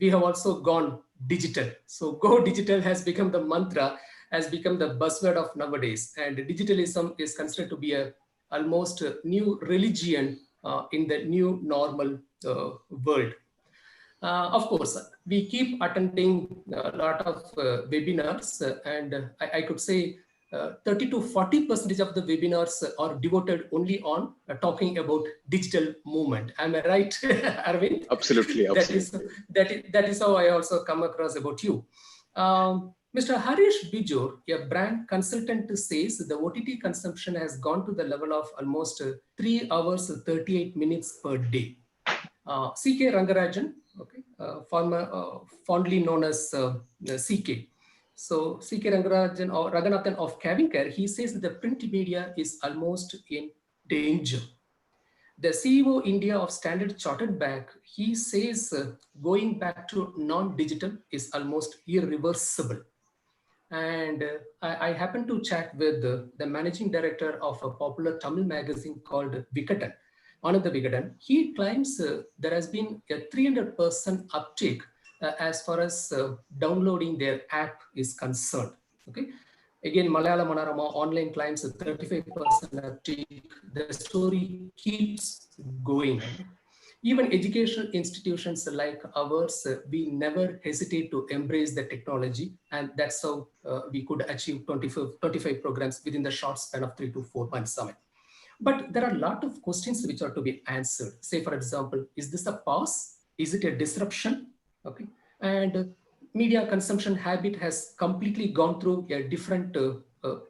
we have also gone digital. So go digital has become the mantra, has become the buzzword of nowadays. And digitalism is considered to be a almost new religion in the new normal world. Of course, we keep attending a lot of webinars, and I could say 30 to 40% of the webinars are devoted only on talking about digital movement. Am I right, Aravind? Absolutely, absolutely. That is how I also come across about you. Mr. Harish Bijur, a brand consultant, says the OTT consumption has gone to the level of almost 3 hours 38 minutes per day. CK Rangarajan, okay, fondly known as CK. So CK Rangarajan or Raganathan of Cavincare, he says that the print media is almost in danger. The CEO India of Standard Chartered Bank, he says going back to non-digital is almost irreversible. And I happened to chat with the managing director of a popular Tamil magazine called Vikatan, Ananda Vikatan. He claims there has been a 300% uptake as far as downloading their app is concerned. Okay. Again, Malayalam Manorama online climbs 35% uptake. The story keeps going. Even educational institutions like ours, we never hesitate to embrace the technology, and that's how we could achieve 25 programs within the short span of 3 to 4 months summit. But there are a lot of questions which are to be answered. Say, for example, is this a pause? Is it a disruption? Okay, and media consumption habit has completely gone through a different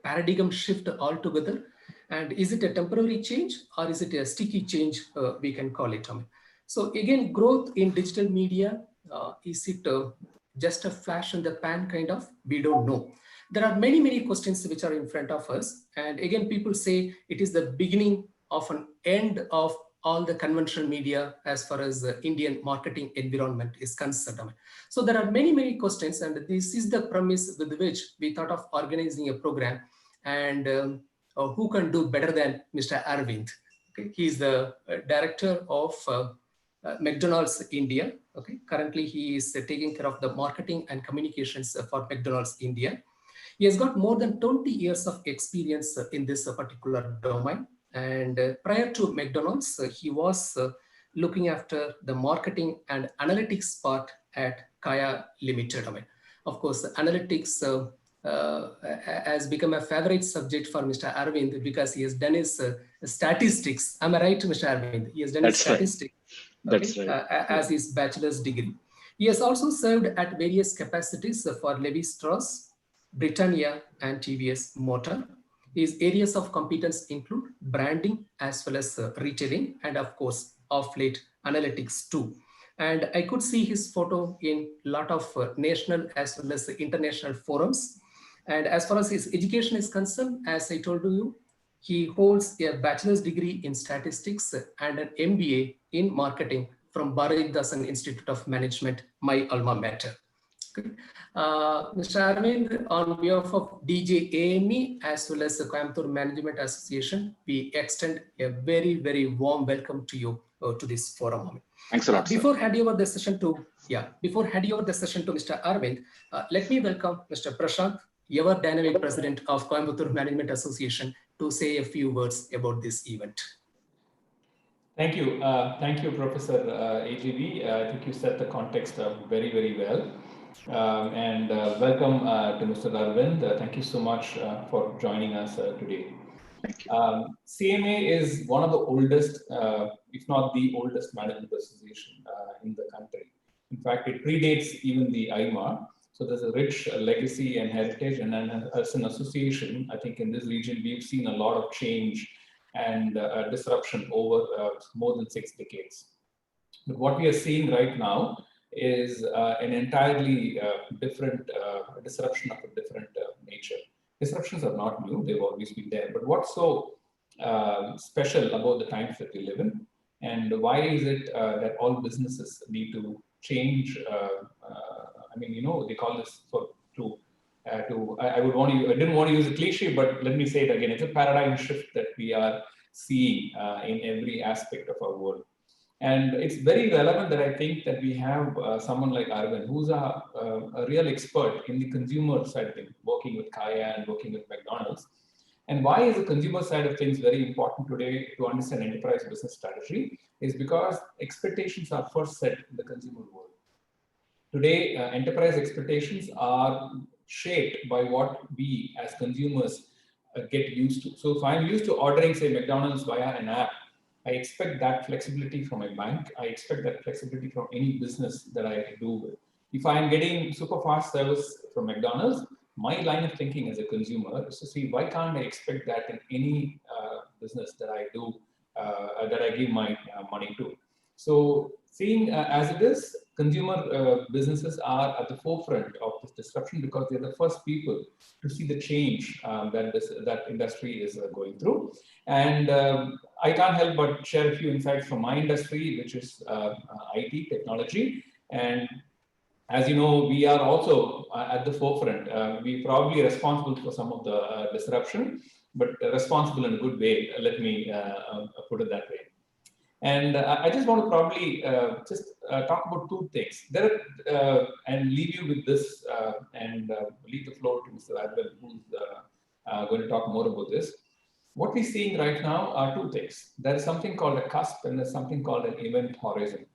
paradigm shift altogether. And is it a temporary change or is it a sticky change? We can call it. So again, growth in digital media, is it just a flash in the pan kind of? We don't know. There are many, many questions which are in front of us. And again, people say it is the beginning of an end of all the conventional media as far as the Indian marketing environment is concerned. So there are many, many questions, and this is the premise with which we thought of organizing a program. And who can do better than Mr. Aravind? Okay, he's the director of McDonald's India. Okay, currently he is taking care of the marketing and communications for McDonald's India. He has got more than 20 years of experience in this particular domain. And prior to McDonald's, he was looking after the marketing and analytics part at Kaya Ltd. Of course, analytics has become a favorite subject for Mr. Aravind because he has done his statistics. Am I right, Mr. Aravind? He has done his statistics. That's right. As his bachelor's degree. He has also served at various capacities for Levi Strauss, Britannia, and TVS Motor. His areas of competence include branding as well as retailing, and of course, of late, analytics too. And I could see his photo in a lot of national as well as international forums. And as far as his education is concerned, as I told you, he holds a bachelor's degree in statistics and an MBA in marketing from Bharatdasan Institute of Management, my alma mater. Okay. Mr. Aravind, on behalf of DJAME as well as the Coimbatore Management Association, we extend a very, very warm welcome to you to this forum. Thanks a lot. Before handing over the session to Mr. Aravind, let me welcome Mr. Prashant, your dynamic president of Coimbatore Management Association, to say a few words about this event. Thank you. Thank you, Professor AGV. I think you set the context very, very well. Welcome to Mr. Aravind. Thank you so much for joining us today. Thank you. CMA is one of the oldest, if not the oldest management association in the country. In fact, it predates even the IMA. So there's a rich legacy and heritage. And then as an association, I think in this region, we've seen a lot of change and disruption over more than 6 decades. But what we are seeing right now is an entirely different disruption of a different nature. Disruptions are not new, they've always been there. But what's so special about the times that we live in, and why is it that all businesses need to change? I mean, you know, they call this I didn't want to use a cliche, but let me say it again. It's a paradigm shift that we are seeing in every aspect of our world. And it's very relevant that I think that we have someone like Aravind, who's a real expert in the consumer side of things, working with Kaya and working with McDonald's. And why is the consumer side of things very important today to understand enterprise business strategy is because expectations are first set in the consumer world. Today, enterprise expectations are shaped by what we as consumers get used to. So if I'm used to ordering, say, McDonald's via an app, I expect that flexibility from a bank. I expect that flexibility from any business that I do with. If I'm getting super fast service from McDonald's, my line of thinking as a consumer is to see why can't I expect that in any business that I do, that I give my money to. So seeing as it is, consumer businesses are at the forefront of this disruption because they're the first people to see the change that industry is going through. And I can't help but share a few insights from my industry, which is IT technology. And as you know, we are also at the forefront. We're probably responsible for some of the disruption, but responsible in a good way. Let me put it that way. And I just want to probably talk about two things. And leave you with this and leave the floor to Mr. Aravind, who's going to talk more about this. What we're seeing right now are two things. There is something called a cusp and there's something called an event horizon.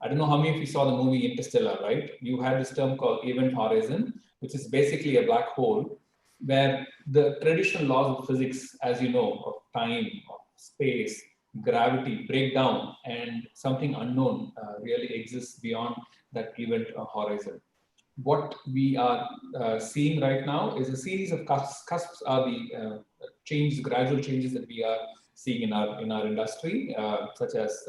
I don't know how many of you saw the movie Interstellar, right? You had this term called event horizon, which is basically a black hole where the traditional laws of physics, as you know, of time, of space, gravity break down and something unknown really exists beyond that event horizon. What we are seeing right now is a series of cusps are the gradual changes that we are seeing in our industry, such as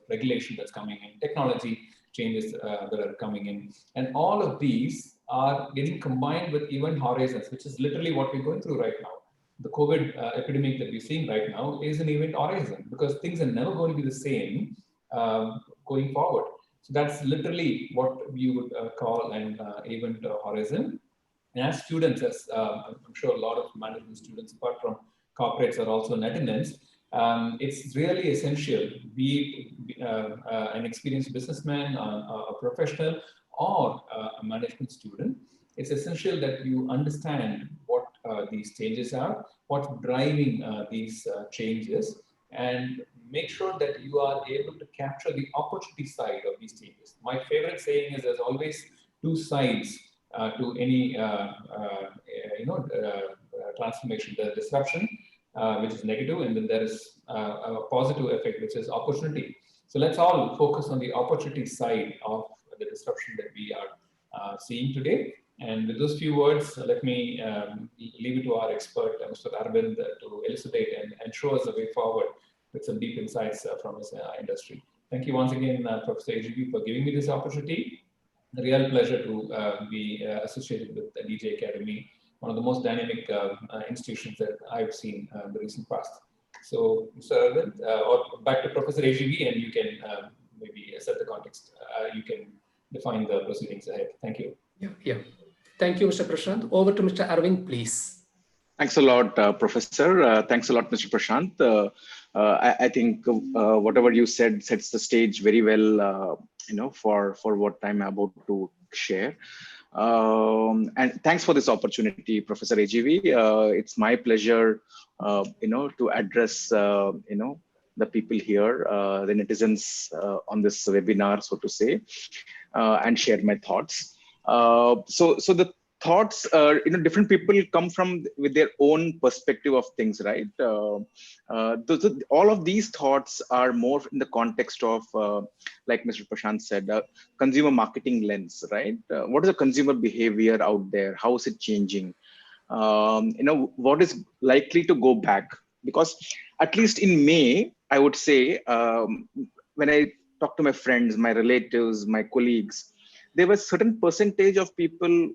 regulation that's coming in, technology changes that are coming in, and all of these are getting combined with event horizons, which is literally what we're going through right now. The COVID epidemic that we're seeing right now is an event horizon because things are never going to be the same going forward. So that's literally what we would call an event horizon. And as students, as I'm sure a lot of management students, apart from corporates, are also in attendance, it's really essential, be an experienced businessman, a professional, or a management student. It's essential that you understand what these changes are, what's driving these changes, and make sure that you are able to capture the opportunity side of these changes. My favorite saying is there's always two sides to any transformation. There's disruption, which is negative, and then there is a positive effect, which is opportunity. So let's all focus on the opportunity side of the disruption that we are seeing today. And with those few words, let me leave it to our expert, Mr. Aravind, to elucidate and show us the way forward with some deep insights from his industry. Thank you once again, Professor AGB, for giving me this opportunity. A real pleasure to be associated with the DJ Academy, one of the most dynamic institutions that I've seen in the recent past. So, Mr. Aravind, or back to Professor AGB, and you can maybe set the context. You can define the proceedings ahead. Thank you. Yeah. Thank you, Mr. Prashant. Over to Mr. Aravind, please. Thanks a lot, Professor. Thanks a lot, Mr. Prashant. I think whatever you said sets the stage very well, for what I'm about to share. And thanks for this opportunity, Professor AGV. It's my pleasure, to address, the people here, the netizens on this webinar, so to say, and share my thoughts. So the thoughts, different people come from with their own perspective of things, right? All of these thoughts are more in the context of, like Mr. Prashant said, consumer marketing lens, right? What is the consumer behavior out there? How is it changing? What is likely to go back? Because at least in May, I would say, when I talk to my friends, my relatives, my colleagues, there was a certain percentage of people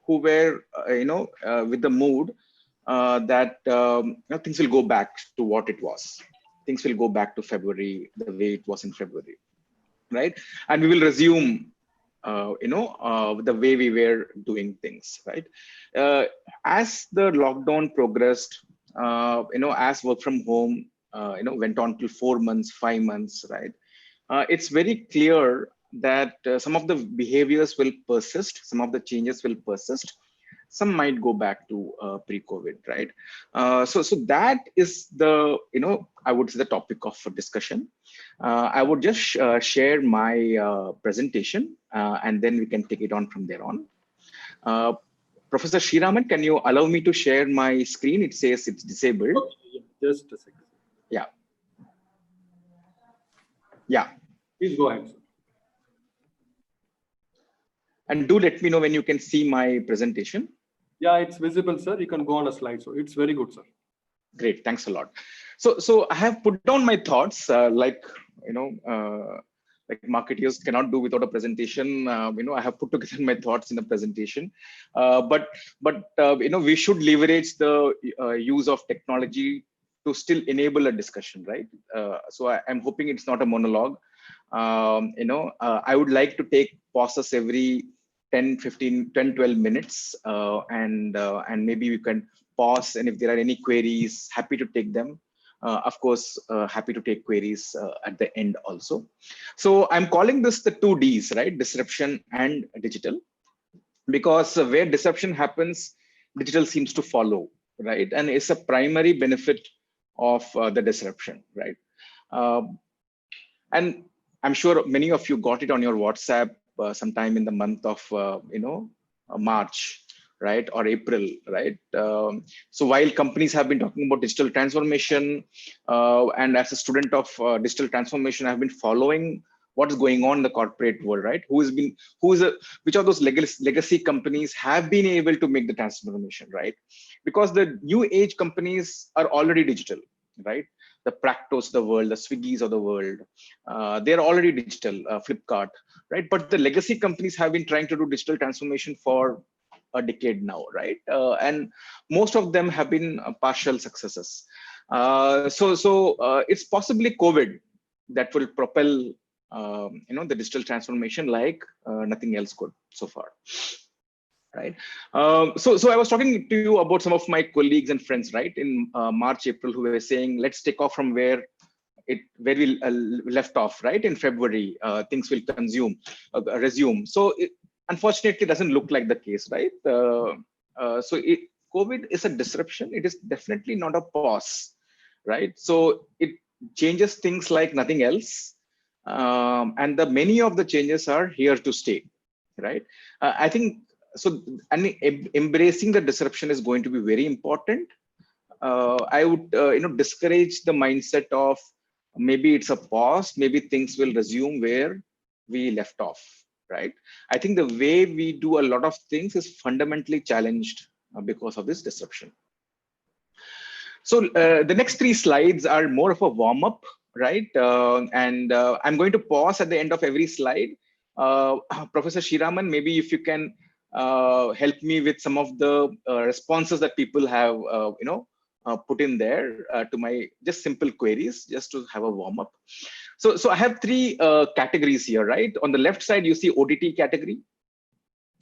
who were, with the mood that things will go back to what it was. Things will go back to February, the way it was in February, right? And we will resume, the way we were doing things, right? As the lockdown progressed, as work from home went on till 4 months, 5 months, right? It's very clear that some of the behaviors will persist, some of the changes will persist, some might go back to pre-COVID, right? So that is the, I would say the topic of discussion. I would just share my presentation and then we can take it on from there on. Professor Sriraman, can you allow me to share my screen? It says it's disabled. Okay, just a second. Yeah. Yeah. Please go ahead, sir. And do let me know when you can see my presentation. Yeah, it's visible, sir. You can go on a slide. So it's very good, sir. Great, thanks a lot. So I have put down my thoughts, like marketeers cannot do without a presentation. I have put together my thoughts in a presentation. But we should leverage the use of technology to still enable a discussion, right? So I'm hoping it's not a monologue. I would like to take pauses every 10, 15, 10, 12 minutes, and maybe we can pause, and if there are any queries, happy to take them. Of course, happy to take queries at the end also. So I'm calling this the 2 Ds, right? Disruption and digital, because where disruption happens, digital seems to follow, right? And it's a primary benefit of the disruption, right? And I'm sure many of you got it on your WhatsApp sometime in the month of, March, right? Or April, right? So while companies have been talking about digital transformation, and as a student of digital transformation, I've been following what's going on in the corporate world, right? Which of those legacy companies have been able to make the transformation, right? Because the new age companies are already digital, right? The Practos of the world, the Swiggies of the world, they're already digital, Flipkart, right? But the legacy companies have been trying to do digital transformation for a decade now, right? And most of them have been partial successes. So it's possibly COVID that will propel, the digital transformation like nothing else could so far. Right. So I was talking to you about some of my colleagues and friends, right, in March, April, who were saying, let's take off from where we left off, right? In February, things will resume. So unfortunately, it doesn't look like the case, right? COVID is a disruption. It is definitely not a pause, right? So it changes things like nothing else. And many of the changes are here to stay, right? I think, so, and embracing the disruption is going to be very important. I would, discourage the mindset of maybe it's a pause, maybe things will resume where we left off, right? I think the way we do a lot of things is fundamentally challenged because of this disruption. So the next 3 slides are more of a warm up, right? And I'm going to pause at the end of every slide. Professor Sriraman, maybe if you can help me with some of the responses that people have, put in there to my just simple queries, just to have a warm up. So I have 3 categories here, right? On the left side, you see OTT category,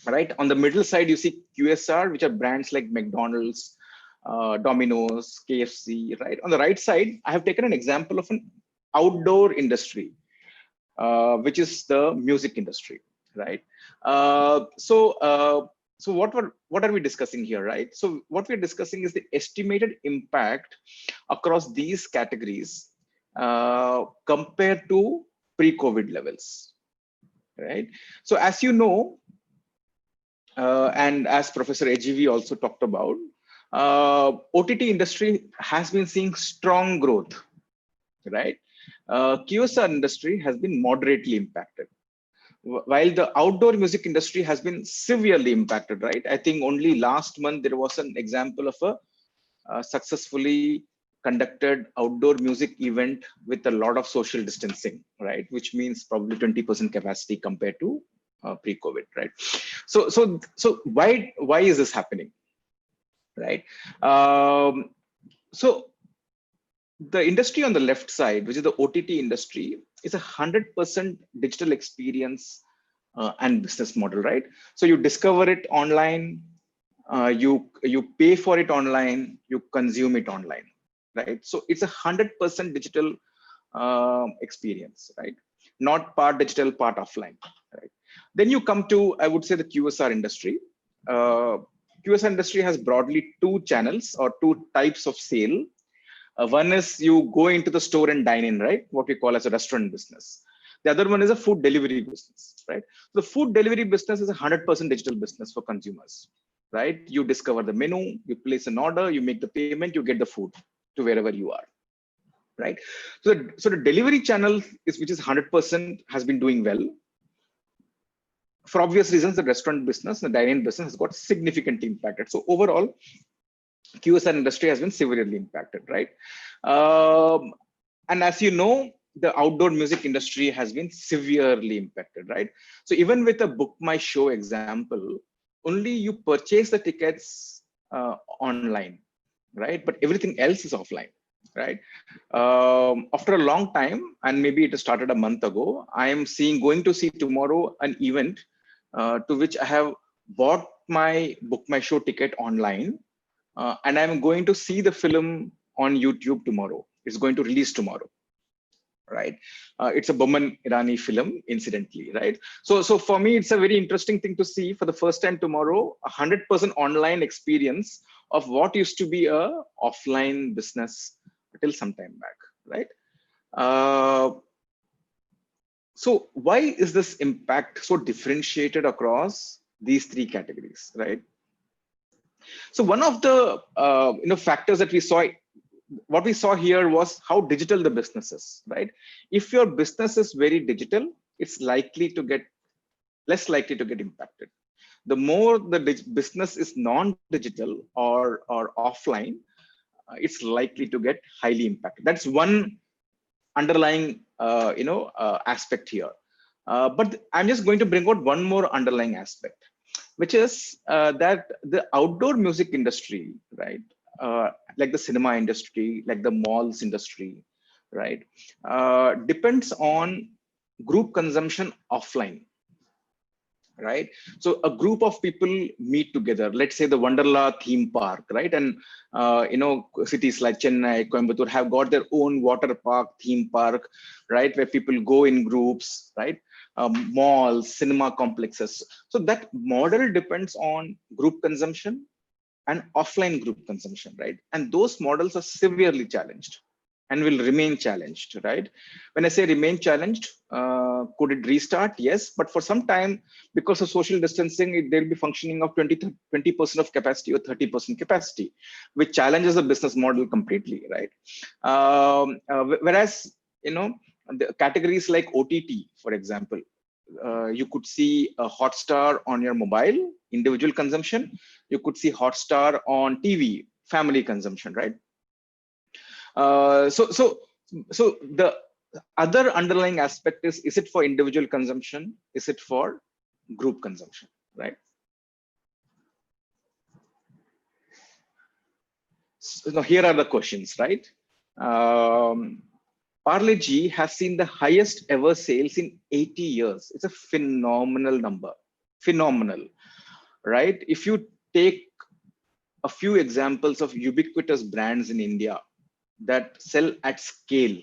right? On the middle side, you see QSR, which are brands like McDonald's, Domino's, KFC, right? On the right side, I have taken an example of an outdoor industry, which is the music industry, right? So what are we discussing here, right? So what we're discussing is the estimated impact across these categories compared to pre-COVID levels, right? So as you know, and as Professor AGV also talked about, OTT industry has been seeing strong growth, right? QSR industry has been moderately impacted, while the outdoor music industry has been severely impacted, right? I think only last month there was an example of a successfully conducted outdoor music event with a lot of social distancing, right? Which means probably 20% capacity compared to pre-COVID, right? So why is this happening, right? So the industry on the left side, which is the OTT industry, is 100% digital experience and business model, right? So you discover it online, you pay for it online, you consume it online, right? So it's 100% digital experience, right? Not part digital, part offline, right? Then you come to, I would say, the QSR industry. QSR industry has broadly two channels or two types of sale. One is you go into the store and dine in, right? What we call as a restaurant business. The other one is a food delivery business, right? The food delivery business is a 100% digital business for consumers, right? You discover the menu, you place an order, you make the payment, you get the food to wherever you are, right? So the delivery channel which is 100% has been doing well. For obvious reasons, the restaurant business, the dining business has got significantly impacted. So overall, QSR industry has been severely impacted, right? And as you know, the outdoor music industry has been severely impacted, right? So even with a Book My Show example, only you purchase the tickets online, right? But everything else is offline, right? After a long time, and maybe it started a month ago, I am going to see tomorrow an event to which I have bought my Book My Show ticket online, and I'm going to see the film on YouTube tomorrow. It's going to release tomorrow, right? It's a Boman Irani film, incidentally, right? So for me, it's a very interesting thing to see for the first time tomorrow, 100% online experience of what used to be a offline business till some time back, right? So why is this impact so differentiated across these three categories, right? So one of the factors that we saw, what we saw here was how digital the business is, right? If your business is very digital, it's likely to get less likely to get impacted. The more the business is non-digital or offline, it's likely to get highly impacted. That's one underlying aspect here. But I'm just going to bring out one more underlying aspect, which is that the outdoor music industry, right? Like the cinema industry, like the malls industry, right? Depends on group consumption offline, right? So a group of people meet together, let's say the Wonderla theme park, right? And cities like Chennai, Coimbatore have got their own water park, theme park, right? Where people go in groups, right? Malls, cinema complexes. So that model depends on group consumption and offline group consumption, right? And those models are severely challenged and will remain challenged, right? When I say remain challenged, could it restart? Yes, but for some time, because of social distancing, they'll be functioning of 20% of capacity or 30% capacity, which challenges the business model completely, right? Whereas, the categories like OTT, for example, you could see a Hotstar on your mobile, individual consumption. You could see Hotstar on TV, family consumption, right? So the other underlying aspect is it for individual consumption? Is it for group consumption, right? So now here are the questions, right? Parle-G has seen the highest ever sales in 80 years. It's a phenomenal number, phenomenal, right? If you take a few examples of ubiquitous brands in India that sell at scale,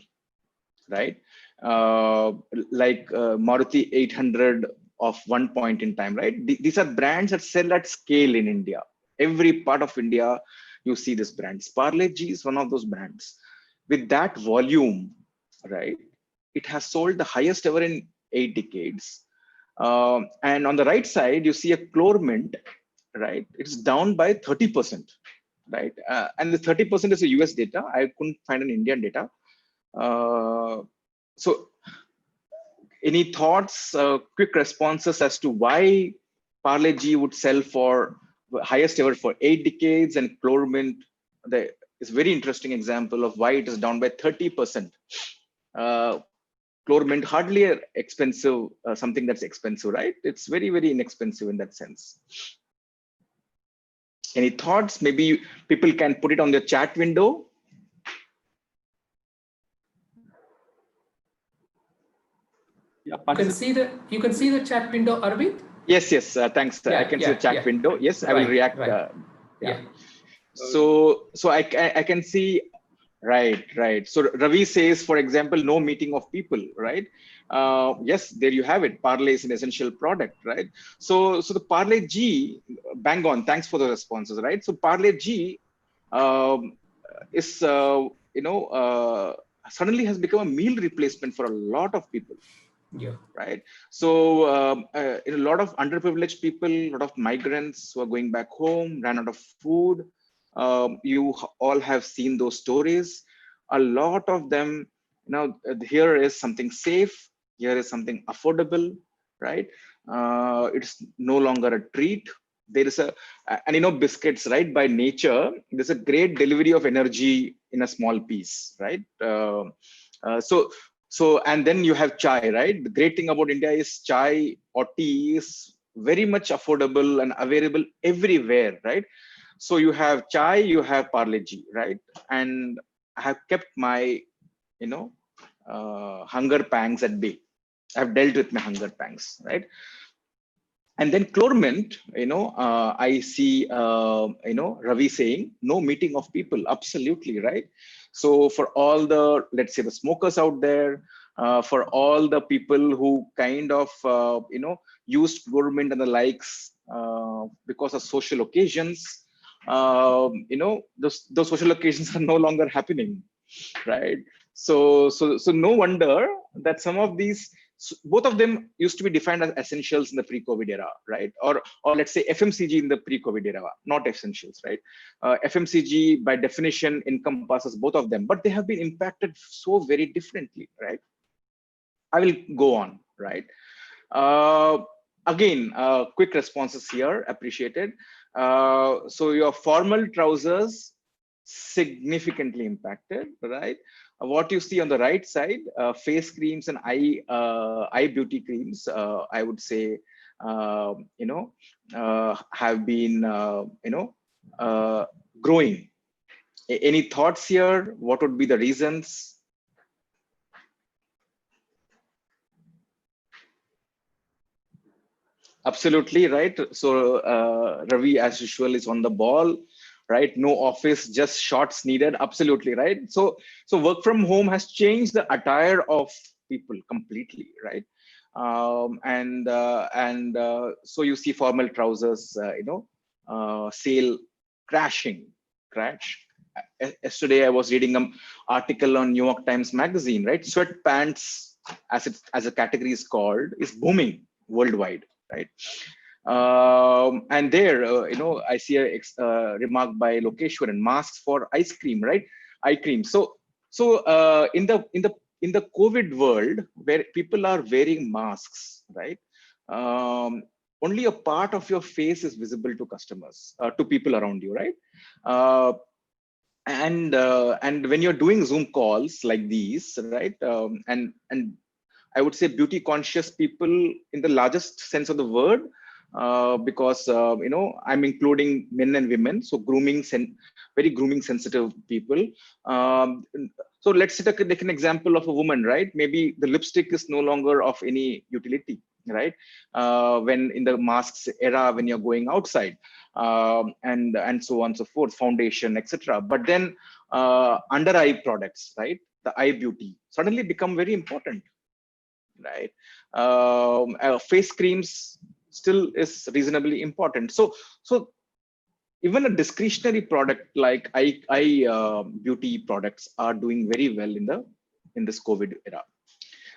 right? Like Maruti 800 of one point in time, right? These are brands that sell at scale in India. Every part of India, you see these brands. Parle-G is one of those brands. With that volume, right, it has sold the highest ever in 8 decades. And on the right side, you see a Chlormint, right? It's down by 30%, right? And the 30% is a US data. I couldn't find an Indian data. So any thoughts, quick responses as to why Parle-G would sell for highest ever for 8 decades, and Chlormint, is a very interesting example of why it is down by 30%. Chlormint, hardly a expensive, something that's expensive, right? It's very, very inexpensive in that sense. Any thoughts? Maybe people can put it on the chat window. Yeah, you can see the chat window, Aravind? Yes, thanks. I can see the chat window. Yes, I will react. Right. So I can see Right, right. So Ravi says, for example, no meeting of people, right? Yes, there you have it. Parlay is an essential product, right? So the Parlay G, bang on. Thanks for the responses, right? So Parlay G um, is, suddenly has become a meal replacement for a lot of people, Yeah. right? So a lot of underprivileged people, a lot of migrants who are going back home, ran out of food. You all have seen those stories. A lot of them, here is something safe, here is something affordable, right? It's no longer a treat. There is and biscuits, right? By nature, there's a great delivery of energy in a small piece, right? So, and then you have chai, right? The great thing about India is chai or tea is very much affordable and available everywhere, right? So you have chai, you have Parle G, right? And I have kept my, hunger pangs at bay. I've dealt with my hunger pangs, right? And then Chlormint, I see, Ravi saying no meeting of people. Absolutely, right? So for all the, let's say, the smokers out there, for all the people who kind of, used Chlormint and the likes because of social occasions, those social occasions are no longer happening, right? So no wonder that some of these, both of them used to be defined as essentials in the pre-COVID era, right? Or let's say FMCG in the pre-COVID era, not essentials, right? FMCG by definition encompasses both of them, but they have been impacted so very differently, right? I will go on, right? Again, quick responses here, appreciated. So your formal trousers significantly impacted, right? What you see on the right side, face creams and eye beauty creams, I would say, have been, growing. Any thoughts here? What would be the reasons? Absolutely right. So Ravi, as usual, is on the ball, right? No office, just shorts needed. Absolutely right. So work from home has changed the attire of people completely, right? So you see formal trousers, sale crash. Yesterday, I was reading an article on New York Times Magazine, right? Sweatpants, as a category is called, is booming worldwide, right? And there, I see a remark by Lokeshwar and masks for ice cream, right? Eye cream. So in the COVID world where people are wearing masks, right? Only a part of your face is visible to customers, to people around you, right? And when you're doing Zoom calls like these, right? And I would say beauty conscious people in the largest sense of the word, because I'm including men and women, so very grooming sensitive people. So let's take an example of a woman, right? Maybe the lipstick is no longer of any utility, right? When in the masks era, when you're going outside, and so on and so forth, foundation, etc. But then under eye products, right? The eye beauty suddenly become very important, right? Face creams still is reasonably important. So even a discretionary product like eye beauty products are doing very well in this COVID era,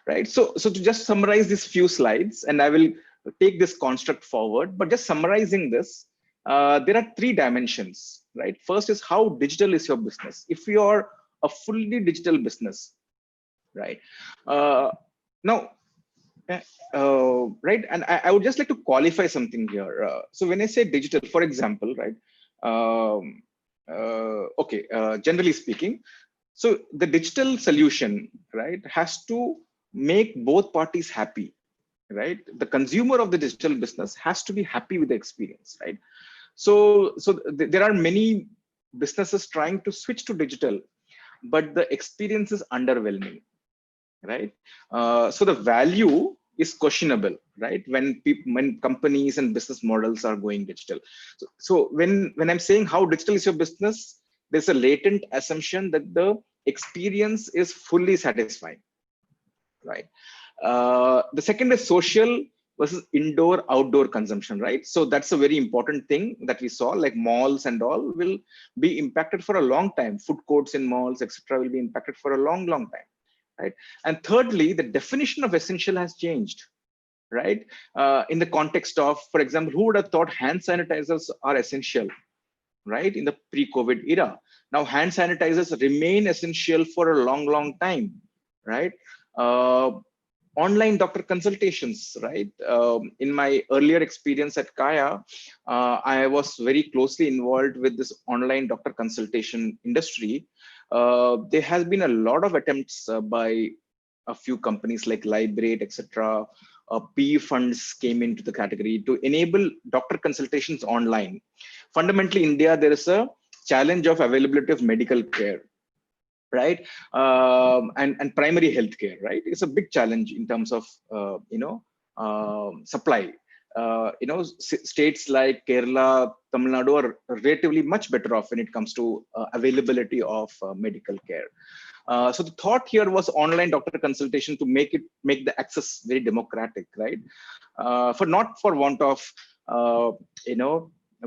right? So to just summarize these few slides, and I will take this construct forward, but just summarizing this, there are 3 dimensions, right? First is how digital is your business. If you are a fully digital business, right? Now, right, and I would just like to qualify something here. So when I say digital, for example, right? Generally speaking, so the digital solution, right, has to make both parties happy, right? The consumer of the digital business has to be happy with the experience, right? So there are many businesses trying to switch to digital, but the experience is underwhelming, right? So the value is questionable, right? When companies and business models are going digital. So when I'm saying how digital is your business, there's a latent assumption that the experience is fully satisfying, right? The second is social versus indoor outdoor consumption, right? So that's a very important thing that we saw, like malls and all will be impacted for a long time. Food courts in malls, etc., will be impacted for a long time, right? And thirdly, the definition of essential has changed, right? In the context of, for example, who would have thought hand sanitizers are essential, right? In the pre-COVID era. Now hand sanitizers remain essential for a long time, right? Online doctor consultations, right? In my earlier experience at Kaya, I was very closely involved with this online doctor consultation industry. There has been a lot of attempts by a few companies like Liberate, etc. PE funds came into the category to enable doctor consultations online. Fundamentally, India, there is a challenge of availability of medical care, right? And primary health care, right? It's a big challenge in terms of supply. States like Kerala, Tamil Nadu are relatively much better off when it comes to availability of medical care. So the thought here was online doctor consultation to make the access very democratic, right? Not for want of a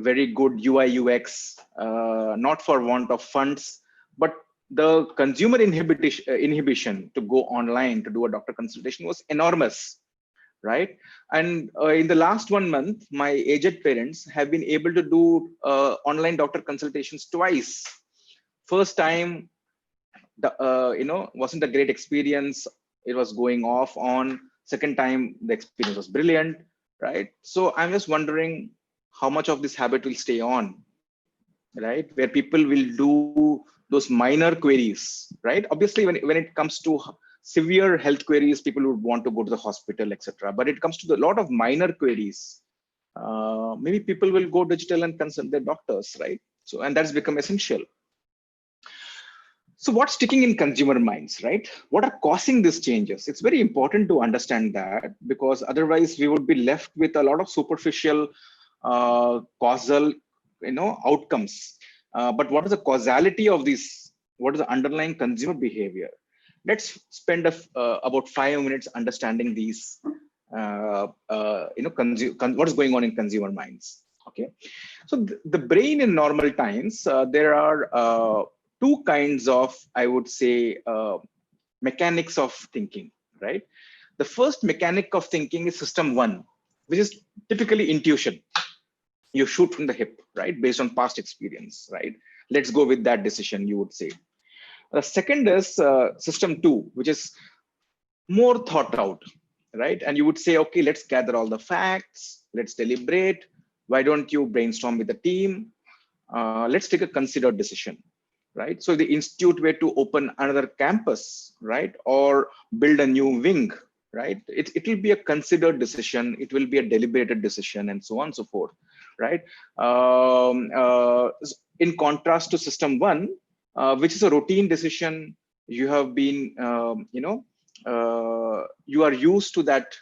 very good UI UX, not for want of funds, but the consumer inhibition to go online to do a doctor consultation was enormous, right? And in the last 1 month, my aged parents have been able to do online doctor consultations twice. First time, wasn't a great experience. It was going off on. Second time, the experience was brilliant, right? So I'm just wondering how much of this habit will stay on, right? Where people will do those minor queries, right? Obviously, when it comes to severe health queries, people would want to go to the hospital, etc. But it comes to the lot of minor queries. Maybe people will go digital and consult their doctors, right? So, and that's become essential. So what's sticking in consumer minds, right? What are causing these changes? It's very important to understand that, because otherwise we would be left with a lot of superficial causal, outcomes. But what is the causality of this? What is the underlying consumer behavior? Let's spend about 5 minutes understanding these, what is going on in consumer minds. Okay, so the brain in normal times, there are two kinds of, I would say, mechanics of thinking, right? The first mechanic of thinking is system one, which is typically intuition. You shoot from the hip, right? Based on past experience, right? Let's go with that decision, you would say. The second is system two, which is more thought out, right? And you would say, okay, let's gather all the facts, let's deliberate. Why don't you brainstorm with the team? Let's take a considered decision, right? So the institute were to open another campus, right? Or build a new wing, right? It will be a considered decision. It will be a deliberated decision, and so on and so forth, right? In contrast to system one, which is a routine decision, you have been, you are used to that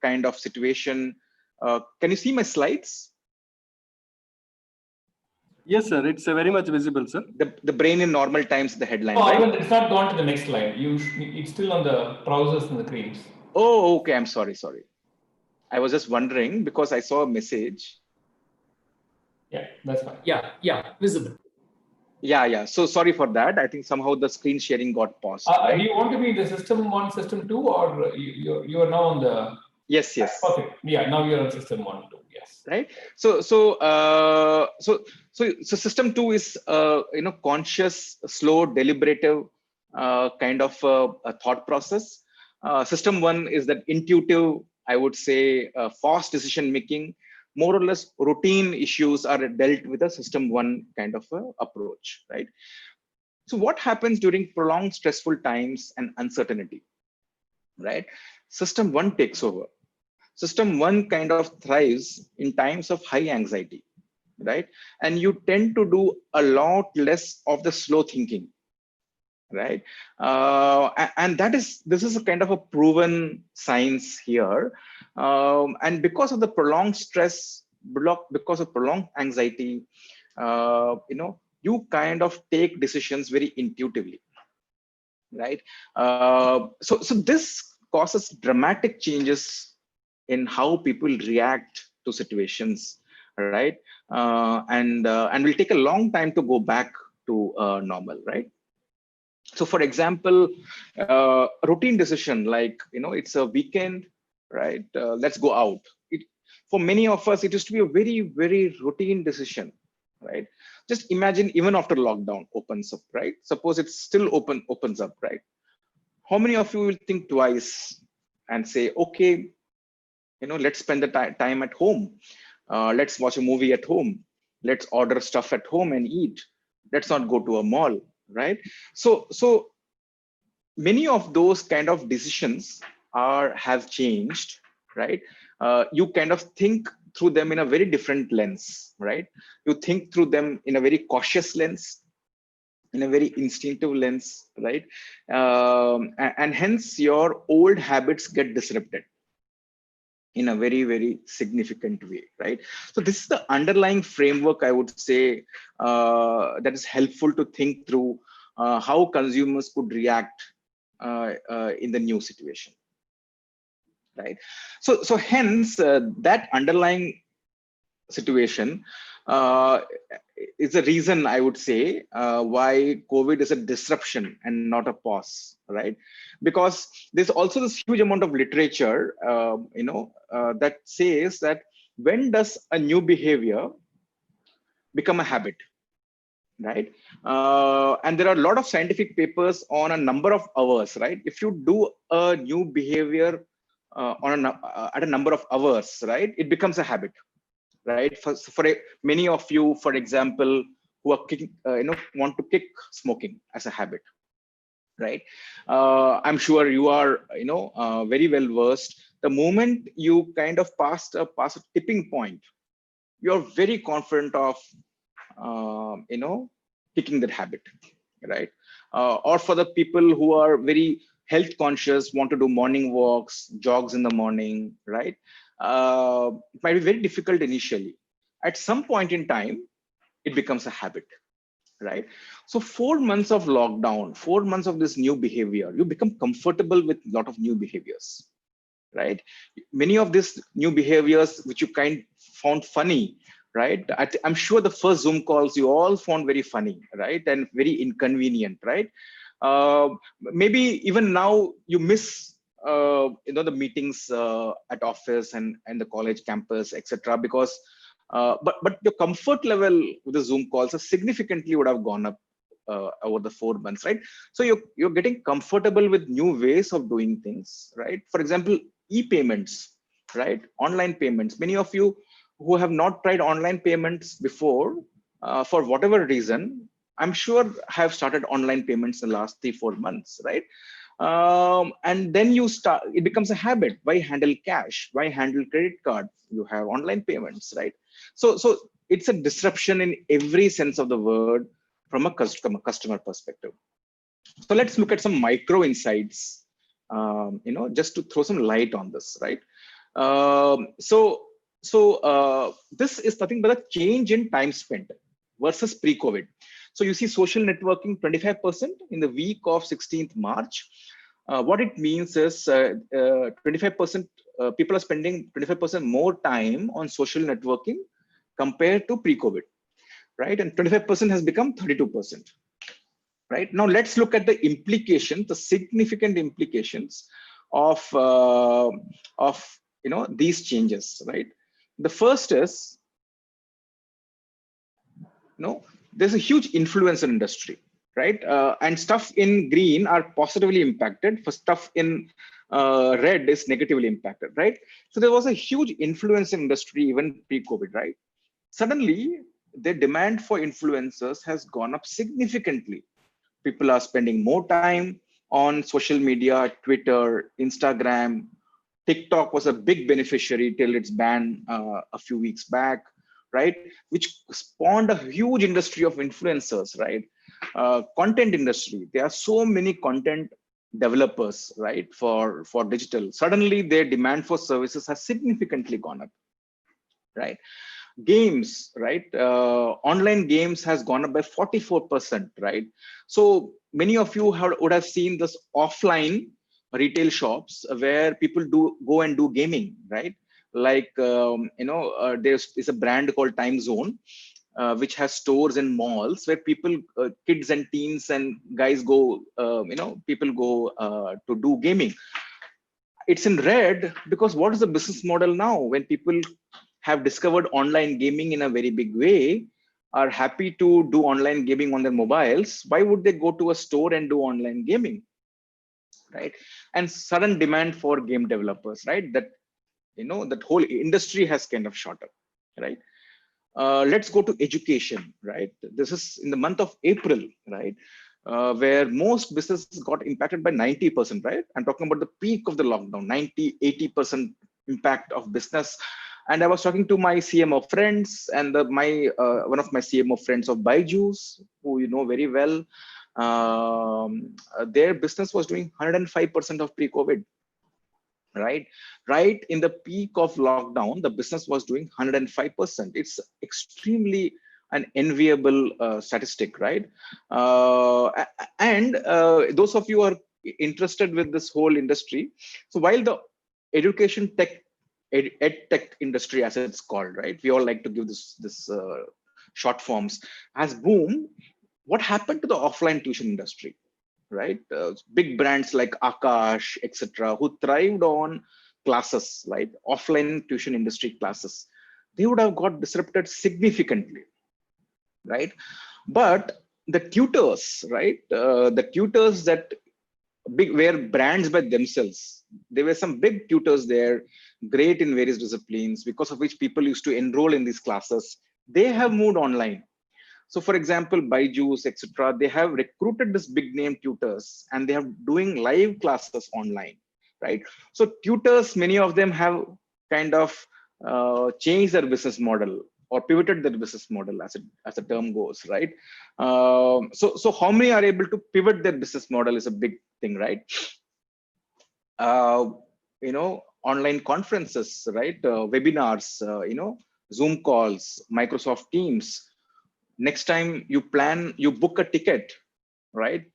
kind of situation. Can you see my slides? Yes, sir. It's very much visible, sir. The brain in normal times, the headline. Oh, right? Aravind, it's not gone to the next slide. It's still on the trousers and the creams. Oh, okay. I'm sorry. I was just wondering because I saw a message. Yeah, that's fine. Yeah, visible. Yeah. So sorry for that. I think somehow the screen sharing got paused. Right? Do you want to be in the system one, system two, or you are now on the? Yes. Perfect. Yeah, now you're on system one, two. Yes. Right. So system two is conscious, slow, deliberative kind of a thought process. System one is that intuitive, I would say, fast decision making. More or less routine issues are dealt with a system one kind of approach, right? So what happens during prolonged stressful times and uncertainty, right? System one takes over. System one kind of thrives in times of high anxiety, right? And you tend to do a lot less of the slow thinking, right? And this is a kind of a proven science here. And because of the prolonged stress, because of prolonged anxiety, you kind of take decisions very intuitively, right? So this causes dramatic changes in how people react to situations, right? And will take a long time to go back to normal, right? So for example, routine decision like, it's a weekend, right? Let's go out. For many of us, it used to be a very, very routine decision, right? Just imagine, even after lockdown opens up, right? Suppose it's still opens up, right? How many of you will think twice and say, okay, let's spend the time at home. Let's watch a movie at home. Let's order stuff at home and eat. Let's not go to a mall, right? So many of those kind of decisions have changed, right? You kind of think through them in a very different lens, right? You think through them in a very cautious lens, in a very instinctive lens, right? And hence your old habits get disrupted in a very, very significant way, right? So this is the underlying framework, I would say, that is helpful to think through how consumers could react in the new situation, right? So hence that underlying situation is the reason, I would say, why COVID is a disruption and not a pause, right? Because there's also this huge amount of literature, that says that when does a new behavior become a habit, right? And there are a lot of scientific papers on a number of hours, right? If you do a new behavior at a number of hours, right, it becomes a habit, right? For many of you, for example, who are want to kick smoking as a habit, right? I'm sure you are, very well versed. The moment you kind of pass a tipping point, you're very confident of, kicking that habit, right? Or for the people who are very health conscious, want to do morning walks, jogs in the morning, right? It might be very difficult initially. At some point in time, it becomes a habit, right? So 4 months of lockdown, 4 months of this new behavior, you become comfortable with a lot of new behaviors, right? Many of these new behaviors, which you found funny, right? I'm sure the first Zoom calls you all found very funny, right? And very inconvenient, right? Maybe even now you miss, the meetings at office and the college campus, etc. Because, but your comfort level with the Zoom calls significantly would have gone up over the 4 months, right? So you're getting comfortable with new ways of doing things, right? For example, e-payments, right? Online payments. Many of you who have not tried online payments before, for whatever reason, I'm sure have started online payments in the last 3-4 months, right? And then it becomes a habit. Why handle cash? Why handle credit card? You have online payments, right? So it's a disruption in every sense of the word from a customer perspective. So let's look at some micro insights, just to throw some light on this, right? So this is nothing but a change in time spent versus pre-COVID. So you see social networking 25% in the week of 16th March. What it means is 25% people are spending 25% more time on social networking compared to pre-COVID, right? And 25% has become 32%. Right now, let's look at the implications, the significant implications of these changes. Right, the first is, there's a huge influencer industry, right? And stuff in green are positively impacted. For stuff in red is negatively impacted, right? So there was a huge influencer industry even pre-COVID, right? Suddenly, the demand for influencers has gone up significantly. People are spending more time on social media, Twitter, Instagram. TikTok was a big beneficiary till its ban a few weeks back, right? Which spawned a huge industry of influencers, right? Content industry. There are so many content developers, right? For digital. Suddenly, their demand for services has significantly gone up, right? Games, right? Online games has gone up by 44%, right? So many of you would have seen this offline retail shops where people go and do gaming, right? Like, there's a brand called Time Zone, which has stores in malls where people, kids and teens and guys go, people go to do gaming. It's in red because what is the business model now? When people have discovered online gaming in a very big way, are happy to do online gaming on their mobiles, why would they go to a store and do online gaming, right? And sudden demand for game developers, right? That, that whole industry has kind of shot up, right? Let's go to education, right? This is in the month of April, right? Where most businesses got impacted by 90%, right? I'm talking about the peak of the lockdown, 80% impact of business. And I was talking to my CMO friends, and one of my CMO friends of Byju's, who you know very well, their business was doing 105% of pre-COVID, right in the peak of lockdown. The business was doing 105%. It's extremely an enviable statistic, right? And those of you who are interested with this whole industry, so while the education tech ed tech industry, as it's called, right, we all like to give this short forms, has boomed, what happened to the offline tuition industry, right? Big brands like Akash, etc., who thrived on classes, like offline tuition industry classes, they would have got disrupted significantly, right? But the tutors, right? The tutors that were brands by themselves. There were some big tutors there, great in various disciplines, because of which people used to enroll in these classes. They have moved online. So for example, Byju's, etc., they have recruited this big name tutors and they are doing live classes online, right? So tutors, many of them have kind of changed their business model or pivoted their business model, as the term goes, right? So how many are able to pivot their business model is a big thing, right? Online conferences, right? Webinars, Zoom calls, Microsoft Teams. Next time you book a ticket, right?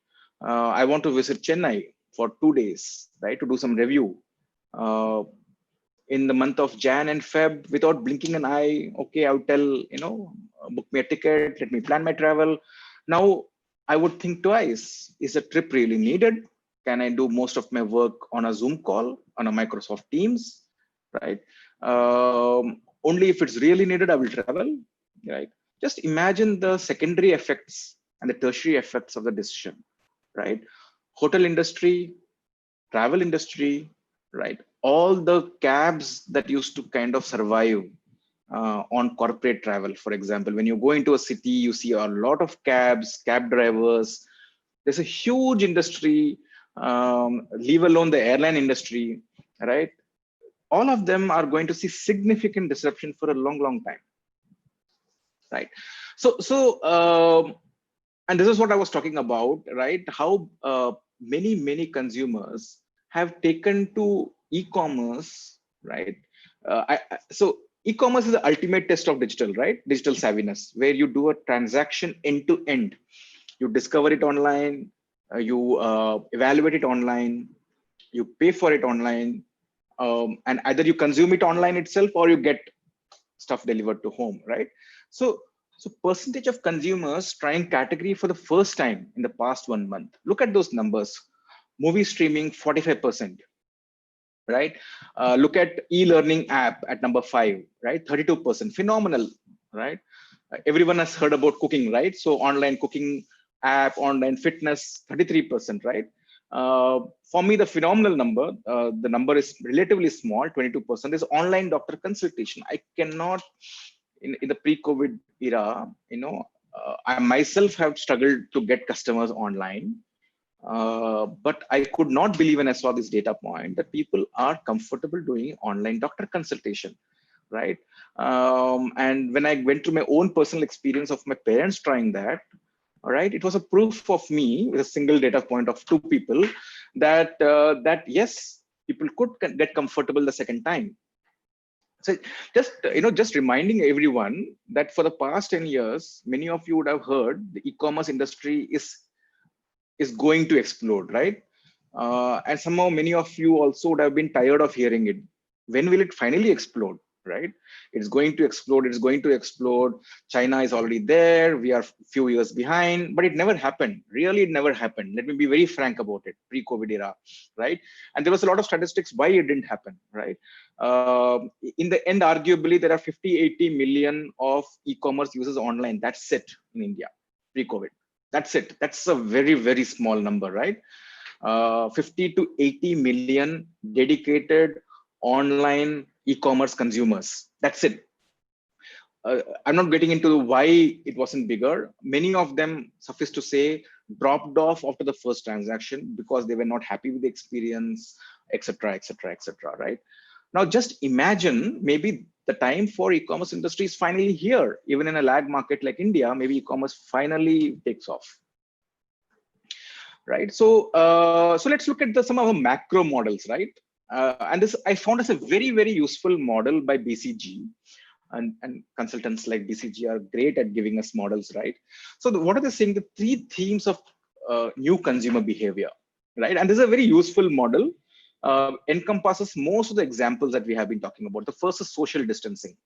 I want to visit Chennai for 2 days, right? To do some review. In the month of Jan and Feb, without blinking an eye, okay, I'll tell, book me a ticket, let me plan my travel. Now, I would think twice, is the trip really needed? Can I do most of my work on a Zoom call, on a Microsoft Teams, right? Only if it's really needed, I will travel, right? Just imagine the secondary effects and the tertiary effects of the decision, right? Hotel industry, travel industry, right? All the cabs that used to kind of survive on corporate travel, for example, when you go into a city, you see a lot of cabs, cab drivers. There's a huge industry, leave alone the airline industry, right? All of them are going to see significant disruption for a long, long time, right? And this is what I was talking about, right? How many consumers have taken to e-commerce, right? So e-commerce is the ultimate test of digital, right? Digital savviness, where you do a transaction end to end. You discover it online, you evaluate it online, you pay for it online, and either you consume it online itself or you get stuff delivered to home, right? So percentage of consumers trying category for the first time in the past 1 month. Look at those numbers. Movie streaming, 45%, right? Look at e-learning app at number 5, right? 32%, phenomenal, right? Everyone has heard about cooking, right? So online cooking app, online fitness, 33%, right? For me, the phenomenal number, the number is relatively small, 22%, is online doctor consultation. I cannot, in the pre-COVID era, I myself have struggled to get customers online. But I could not believe when I saw this data point that people are comfortable doing online doctor consultation, right? And when I went through my own personal experience of my parents trying that, all right, it was a proof of me with a single data point of 2 people that that yes, people could get comfortable the second time, So just reminding everyone that for the past 10 years, many of you would have heard the e-commerce industry is going to explode, right? And somehow many of you also would have been tired of hearing it. When will it finally explode, right? It's going to explode. It's going to explode. China is already there. We are a few years behind, but it never happened. Really, it never happened. Let me be very frank about it, pre-COVID era, right? And there was a lot of statistics why it didn't happen, right? In the end, arguably, there are 50-80 million of e-commerce users online. That's it in India, pre-COVID. That's it. That's a very, very small number, right? 50 to 80 million dedicated online e-commerce consumers. That's it. I'm not getting into why it wasn't bigger. Many of them, suffice to say, dropped off after the first transaction because they were not happy with the experience, etc., etc., etc. Right? Now, just imagine maybe the time for e-commerce industry is finally here. Even in a lag market like India, maybe e-commerce finally takes off. Right. So, so let's look at some of the macro models, right? And this I found as a very, very useful model by BCG, and consultants like BCG are great at giving us models, right? So, what are they saying? The 3 themes of new consumer behavior, right? And this is a very useful model. Encompasses most of the examples that we have been talking about. The first is social distancing.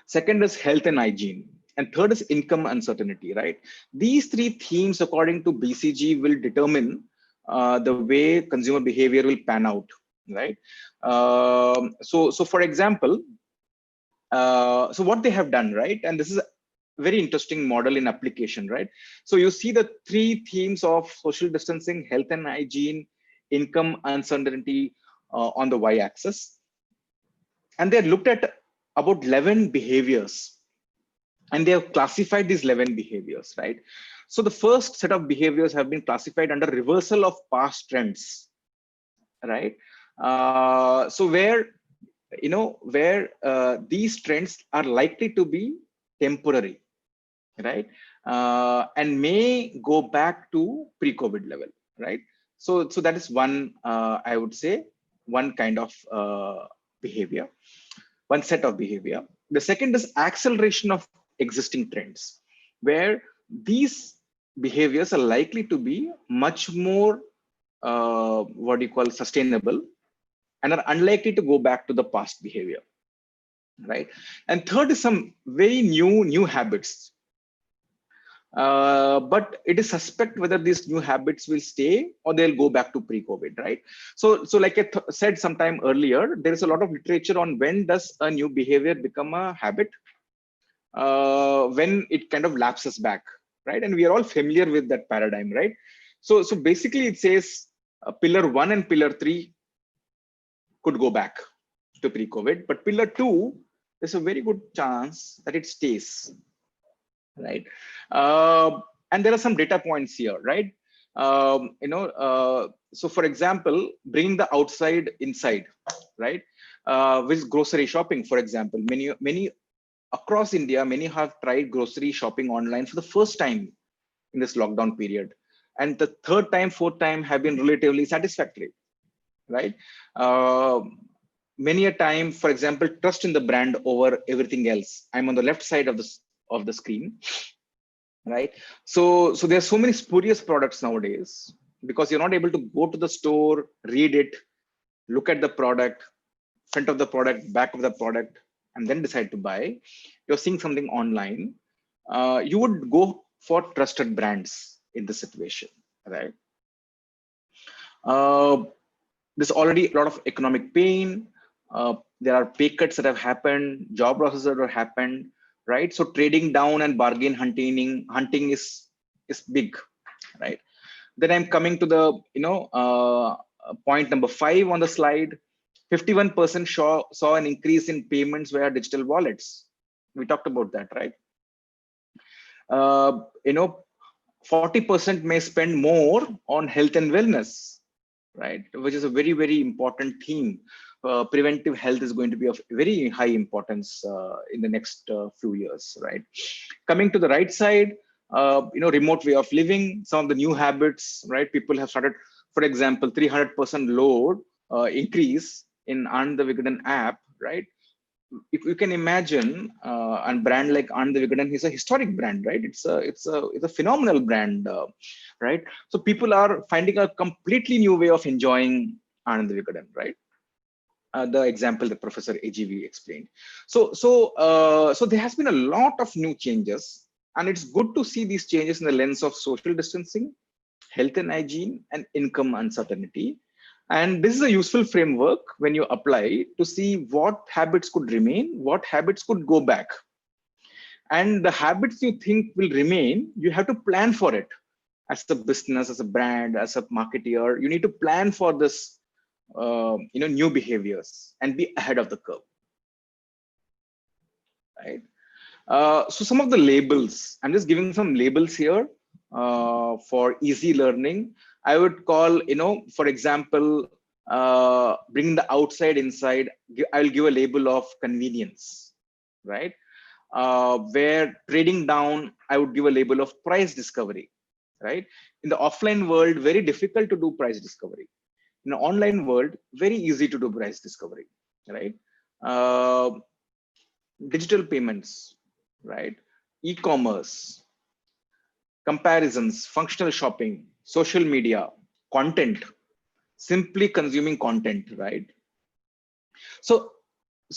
Second is health and hygiene. And third is income uncertainty, right? These 3 themes, according to BCG, will determine the way consumer behavior will pan out, right? So for example, so what they have done, right? And this is a very interesting model in application, right? So you see the 3 themes of social distancing, health and hygiene, income uncertainty on the y-axis. And they looked at about 11 behaviors. And they have classified these 11 behaviors, right? So the first set of behaviors have been classified under reversal of past trends, right? So where these trends are likely to be temporary, right? And may go back to pre-COVID level, right? So that is one, I would say, one kind of behavior, one set of behavior. The second is acceleration of existing trends, where these behaviors are likely to be much more sustainable and are unlikely to go back to the past behavior, right? And third is some very new habits, but it is suspect whether these new habits will stay or they'll go back to pre-COVID, right? So like I said sometime earlier, there is a lot of literature on when does a new behavior become a habit, when it kind of lapses back, right? And we are all familiar with that paradigm, right? So basically it says pillar 1 and pillar 3 could go back to pre-COVID, but pillar 2, there's a very good chance that it stays, right? And there are some data points here, right? So for example, bringing the outside inside, right? With grocery shopping, for example, many across India, many have tried grocery shopping online for the first time in this lockdown period. And the third time, fourth time have been relatively satisfactory, right? Many a time, for example, trust in the brand over everything else. I'm on the left side of the screen, right? So there are so many spurious products nowadays because you're not able to go to the store, read it, look at the product, front of the product, back of the product, and then decide to buy. You're seeing something online. You would go for trusted brands in this situation, right? There's already a lot of economic pain. There are pay cuts that have happened, job losses that have happened, right? So trading down and bargain hunting is big, right? Then I'm coming to the point number 5 on the slide. 51% saw an increase in payments via digital wallets. We talked about that, right? 40% may spend more on health and wellness, right? Which is a very, very important theme. Preventive health is going to be of very high importance in the next few years, right? Coming to the right side, remote way of living, some of the new habits, right? People have started, for example, 300% load increase in Anand the Vigadan app right? If you can imagine a brand like Anand Vigadan is a historic brand, right? It's a phenomenal brand, right? So people are finding a completely new way of enjoying Anand Vigadan, right? The example that Professor AGV explained. So there has been a lot of new changes, and it's good to see these changes in the lens of social distancing, health and hygiene, and income uncertainty. And this is a useful framework when you apply to see what habits could remain, what habits could go back. And the habits you think will remain, you have to plan for it. As a business, as a brand, as a marketeer, you need to plan for this, new behaviors and be ahead of the curve, right? So some of the labels, I'm just giving some labels here for easy learning. I would call, for example, bring the outside inside. I'll give a label of convenience, right? Where trading down, I would give a label of price discovery, right? In the offline world, very difficult to do price discovery. In the online world, very easy to do price discovery, right? Digital payments, right? E-commerce, comparisons, functional shopping, social media, content, simply consuming content, right? So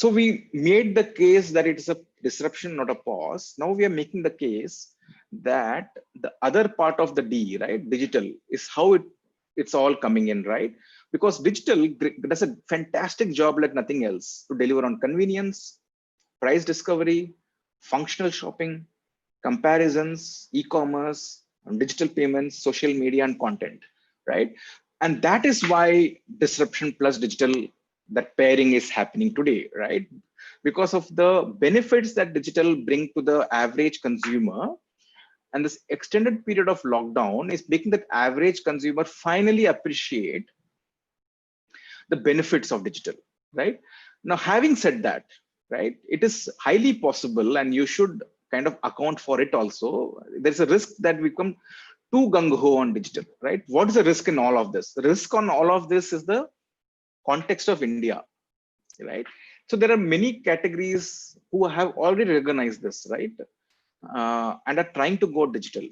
we made the case that it's a disruption, not a pause. Now we are making the case that the other part of the D, right, digital, is how it's all coming in, right? Because digital does a fantastic job like nothing else to deliver on convenience, price discovery, functional shopping, comparisons, e-commerce, digital payments, social media, and content, right? And that is why disruption plus digital, that pairing is happening today, right? Because of the benefits that digital bring to the average consumer, and this extended period of lockdown is making the average consumer finally appreciate the benefits of digital, right? Now, having said that, right, it is highly possible, and you should kind of account for it also. There's a risk that we become too gung-ho on digital, right? What is the risk in all of this? The risk on all of this is the context of India, right? So there are many categories who have already recognized this, right? And are trying to go digital.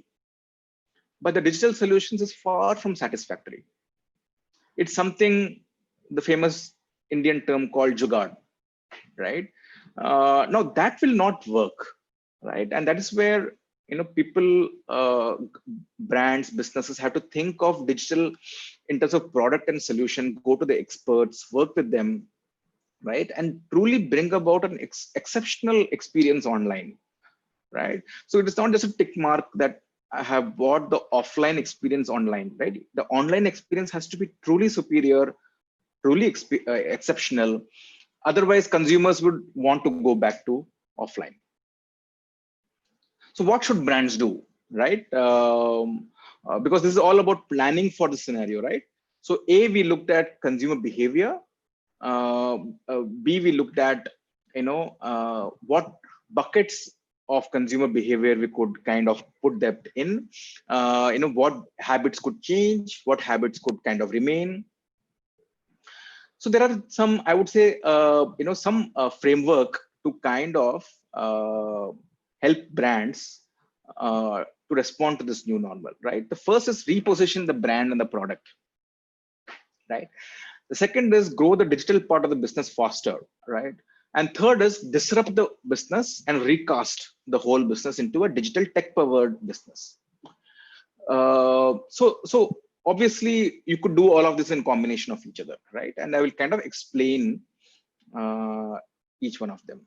But the digital solutions is far from satisfactory. It's something, the famous Indian term called jugaad, right? Now that will not work, right? And that is where people, brands, businesses have to think of digital in terms of product and solution, go to the experts, work with them, right? And truly bring about an exceptional experience online, right? So it is not just a tick mark that I have bought the offline experience online, right? The online experience has to be truly superior, truly exceptional. Otherwise, consumers would want to go back to offline. So what should brands do, right? Because this is all about planning for the scenario, right? So A, we looked at consumer behavior. B, we looked at, what buckets of consumer behavior we could kind of put that in, what habits could change, what habits could kind of remain. So there are some, I would say, some framework to kind of help brands to respond to this new normal, right? The first is reposition the brand and the product, right? The second is grow the digital part of the business faster, right? And third is disrupt the business and recast the whole business into a digital tech-powered business. So obviously you could do all of this in combination of each other, right? And I will kind of explain each one of them.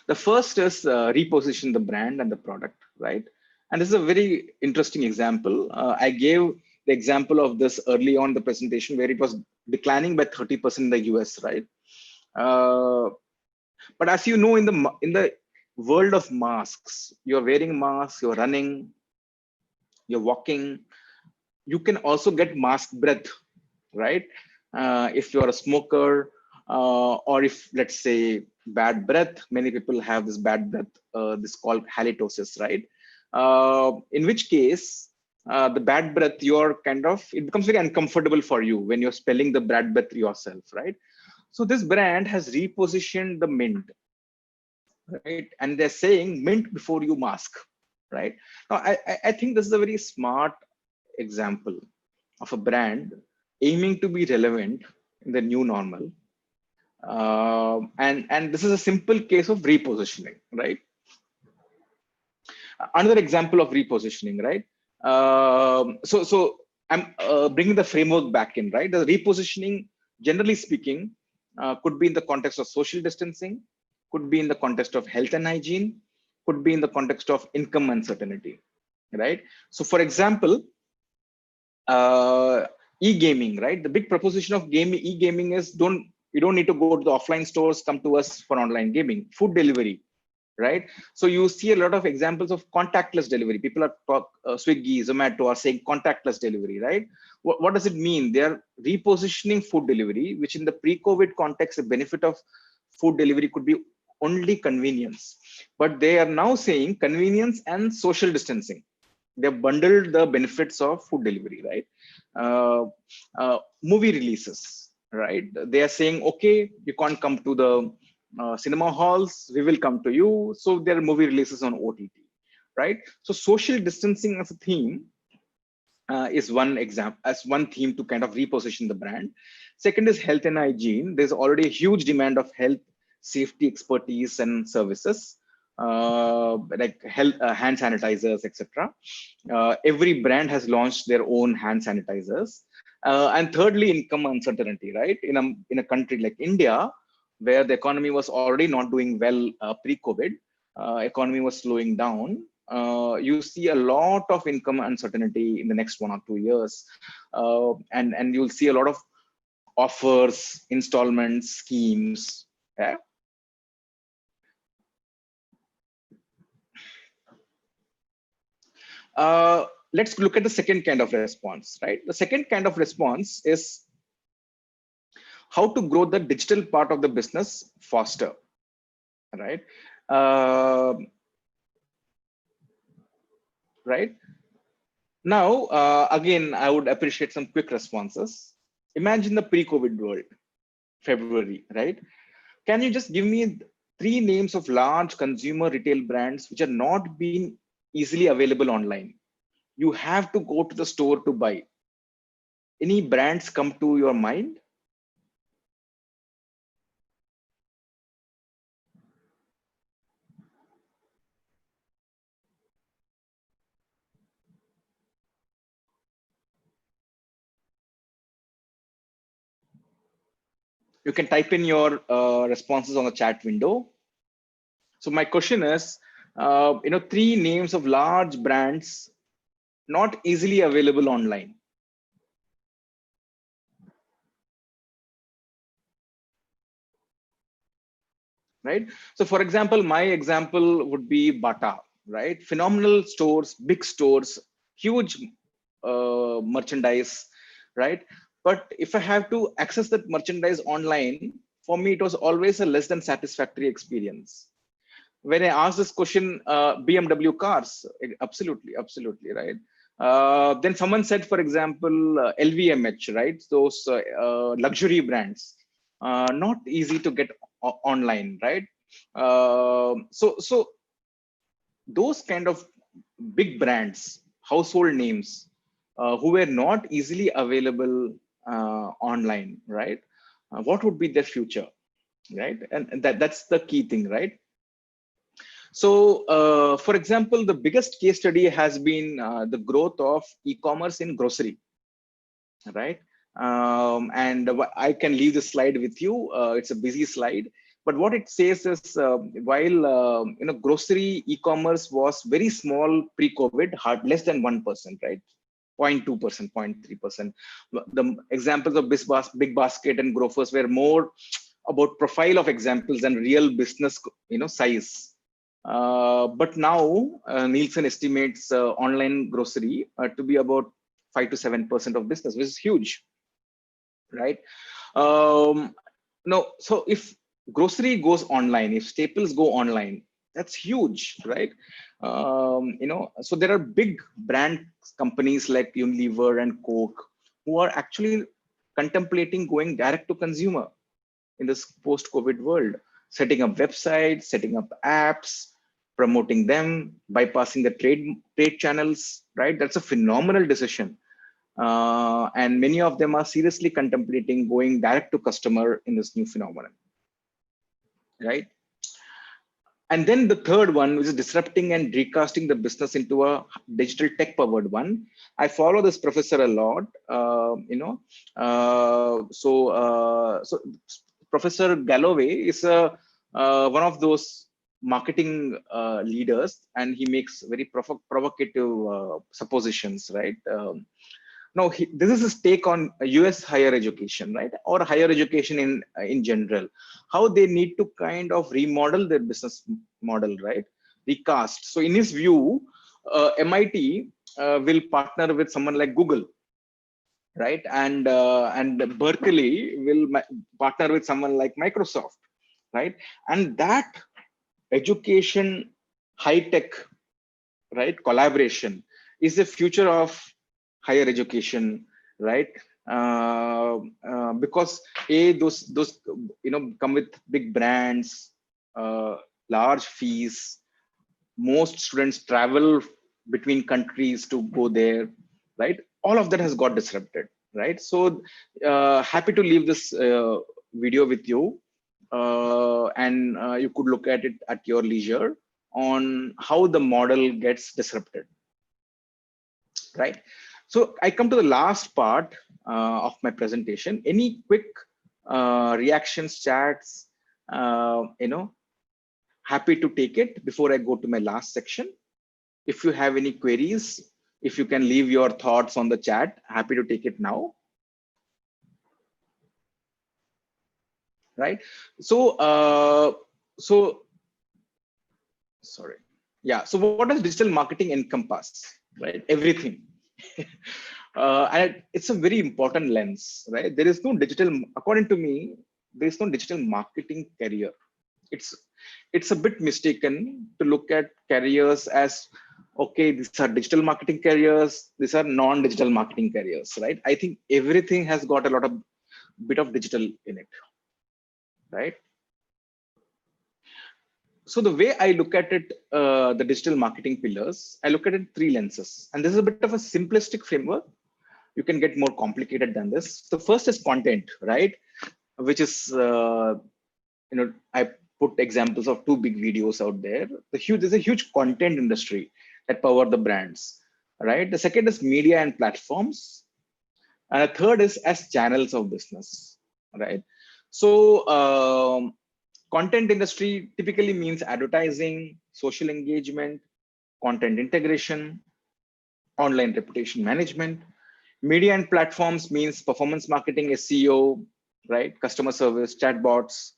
The first is reposition the brand and the product, right? And this is a very interesting example. I gave the example of this early on the presentation where it was declining by 30% in the US, right? But as you know, in the world of masks, you're wearing masks, you're running, you're walking, you can also get mask breath, right? If you're a smoker, or if, let's say, bad breath, many people have this bad breath, this called halitosis, right? In which case, the bad breath, it becomes very uncomfortable for you when you're spelling the bad breath yourself, right? So this brand has repositioned the mint, right? And they're saying mint before you mask, right? Now, I think this is a very smart example of a brand aiming to be relevant in the new normal. And this is a simple case of repositioning, right? Another example of repositioning, right? So I'm bringing the framework back in, right? The repositioning, generally speaking, could be in the context of social distancing, could be in the context of health and hygiene, could be in the context of income uncertainty, right? So for example, e-gaming, right? The big proposition of e-gaming is you don't need to go to the offline stores, come to us for online gaming. Food delivery, right? So you see a lot of examples of contactless delivery. People are Swiggy, Zomato are saying contactless delivery, right? What does it mean? They are repositioning food delivery, which in the pre-COVID context, the benefit of food delivery could be only convenience. But they are now saying convenience and social distancing. They've bundled the benefits of food delivery, right? Movie releases, right? They are saying, okay, you can't come to the cinema halls, we will come to you. So there are movie releases on OTT, right? So social distancing as a theme is one example, as one theme to kind of reposition the brand. Second is health and hygiene. There's already a huge demand of health, safety expertise and services, like health, hand sanitizers, etc. Every brand has launched their own hand sanitizers. And thirdly, income uncertainty, right? In a country like India, where the economy was already not doing well pre-COVID, economy was slowing down. You see a lot of income uncertainty in the next 1 or 2 years, and you'll see a lot of offers, installments, schemes. Yeah? Let's look at the second kind of response, right? The second kind of response is how to grow the digital part of the business faster, right? Right now, again, I would appreciate some quick responses. Imagine the pre-COVID world, February, right? Can you just give me 3 names of large consumer retail brands which are not being easily available online? You have to go to the store to buy. Any brands come to your mind? You can type in your responses on the chat window. So my question is, 3 names of large brands not easily available online. Right? So for example, my example would be Bata, right? Phenomenal stores, big stores, huge merchandise, right? But if I have to access that merchandise online, for me, it was always a less than satisfactory experience. When I asked this question, BMW cars, absolutely, right? Then someone said, for example, LVMH, right? Those luxury brands, not easy to get online, right? So those kind of big brands, household names, who were not easily available online, right? What would be their future, right? And that's the key thing, right? So, for example, the biggest case study has been the growth of e-commerce in grocery, right? And I can leave this slide with you. It's a busy slide, but what it says is, while grocery e-commerce was very small pre-COVID, less than 1%, right? 0.2%, 0.3%. The examples of Big Basket and Grofers were more about profile of examples than real business, size. But now Nielsen estimates online grocery to be about 5 to 7% of business, which is huge, right? No, so if grocery goes online, if staples go online, that's huge, right? So there are big brand companies like Unilever and Coke who are actually contemplating going direct to consumer, in this post-COVID world. Setting up websites, setting up apps, promoting them, bypassing the trade channels, right? That's a phenomenal decision. And many of them are seriously contemplating going direct to customer in this new phenomenon, right? And then the third one, which is disrupting and recasting the business into a digital tech-powered one. I follow this professor a lot, so Professor Galloway is one of those marketing leaders, and he makes very provocative suppositions, right? Now, this is his take on US higher education, right? Or higher education in general, how they need to kind of remodel their business model, right? Recast. So in his view, MIT will partner with someone like Google, right? And Berkeley will partner with someone like Microsoft, right? And that education, high-tech, right, collaboration is the future of higher education, right? Because those come with big brands, large fees. Most students travel between countries to go there, right? All of that has got disrupted, right? So happy to leave this video with you, and you could look at it at your leisure on how the model gets disrupted, right? So I come to the last part of my presentation. Any quick reactions, chats, happy to take it before I go to my last section. If you have any queries, if you can leave your thoughts on the chat, happy to take it now. Right. So, sorry. Yeah. So what does digital marketing encompass? Right. Everything. And it's a very important lens, right? There is no digital, according to me, there is no digital marketing career. It's a bit mistaken to look at careers as, okay, these are digital marketing careers, these are non-digital marketing careers, right? I think everything has got a bit of digital in it, right? So the way I look at it, the digital marketing pillars, I look at it three lenses, and this is a bit of a simplistic framework. You can get more complicated than this. The first is content, right? Which is, I put examples of two big videos out there. There's a huge content industry that power the brands, right? The second is media and platforms. And a third is as channels of business, right? So content industry typically means advertising, social engagement, content integration, online reputation management. Media and platforms means performance marketing, SEO, right? Customer service, chatbots.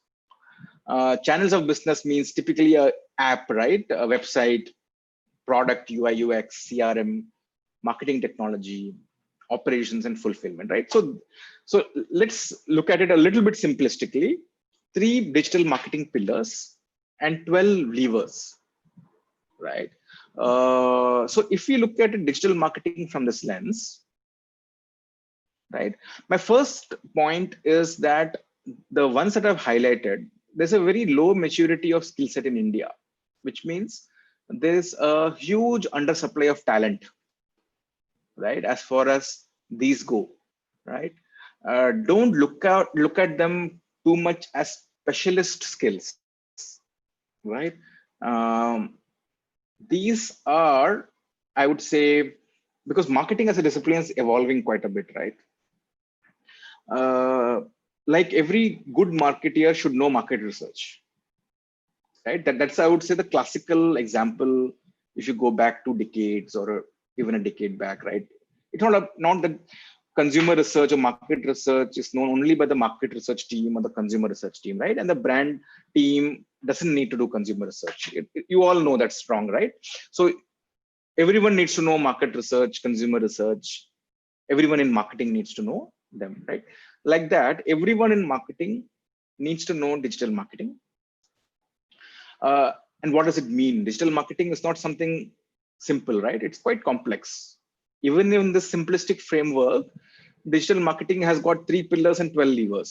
Channels of business means typically a app, right? A website, product, UI, UX, CRM, marketing technology, operations and fulfillment, right? So let's look at it a little bit simplistically. 3 digital marketing pillars and 12 levers, right? So if we look at digital marketing from this lens, right? My first point is that the ones that I've highlighted, there's a very low maturity of skill set in India, which means there's a huge undersupply of talent, right? As far as these go, right? Don't look at them too much as specialist skills, right? These are, I would say, because marketing as a discipline is evolving quite a bit, right? Like every good marketeer should know market research, right? That's, I would say, the classical example. If you go back 2 decades or even a decade back, right? It's not that consumer research or market research is known only by the market research team or the consumer research team, right? And the brand team doesn't need to do consumer research. You all know that's strong, right? So everyone needs to know market research, consumer research. Everyone in marketing needs to know them, right? Like that, everyone in marketing needs to know digital marketing. And what does it mean? Digital marketing is not something simple, right? It's quite complex. Even in the simplistic framework, digital marketing has got 3 pillars and 12 levers.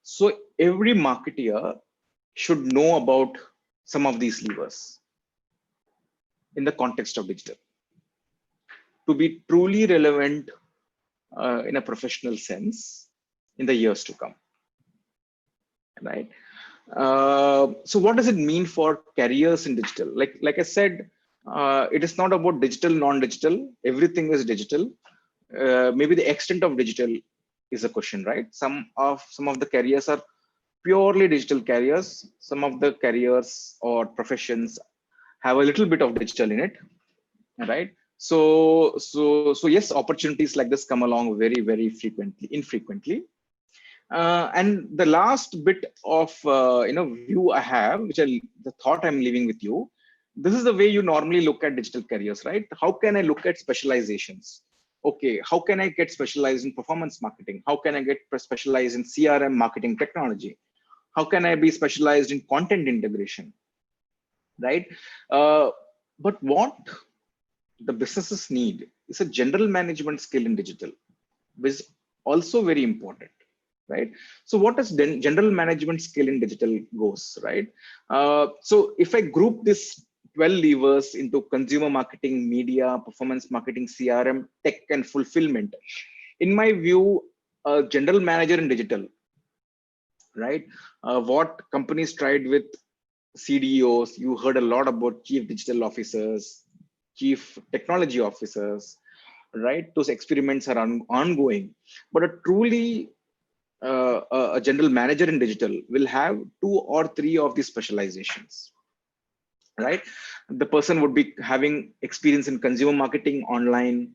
So every marketeer should know about some of these levers in the context of digital to be truly relevant in a professional sense in the years to come, right? So what does it mean for careers in digital? Like I said, it is not about digital, non-digital. Everything is digital. Maybe the extent of digital is a question, right? Some of the careers are purely digital careers. Some of the careers or professions have a little bit of digital in it, right? So yes, opportunities like this come along very infrequently. And the last bit of view I have, the thought I'm leaving with you, this is the way you normally look at digital careers, right? How can I look at specializations? Okay, how can I get specialized in performance marketing? How can I get specialized in CRM marketing technology? How can I be specialized in content integration, right? But what the businesses need is a general management skill in digital, which is also very important, right? So what does general management skill in digital goes, right? So if I group this 12 levers into consumer marketing, media, performance marketing, CRM, tech, and fulfillment, in my view, a general manager in digital, right? What companies tried with CDOs, you heard a lot about chief digital officers, chief technology officers, right? Those experiments are ongoing, but a truly a general manager in digital will have 2 or 3 of these specializations, right? The person would be having experience in consumer marketing online,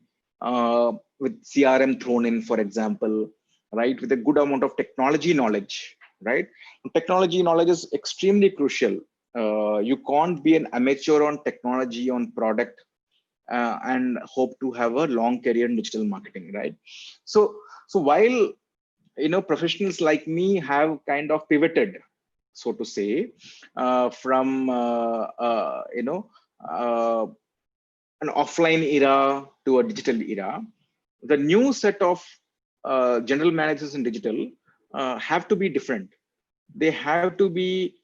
with CRM thrown in, for example, right? With a good amount of technology knowledge, right? Technology knowledge is extremely crucial. You can't be an amateur on technology, on product, and hope to have a long career in digital marketing, right? So while professionals like me have kind of pivoted, so to say, from an offline era to a digital era, the new set of general managers in digital have to be different. They have to be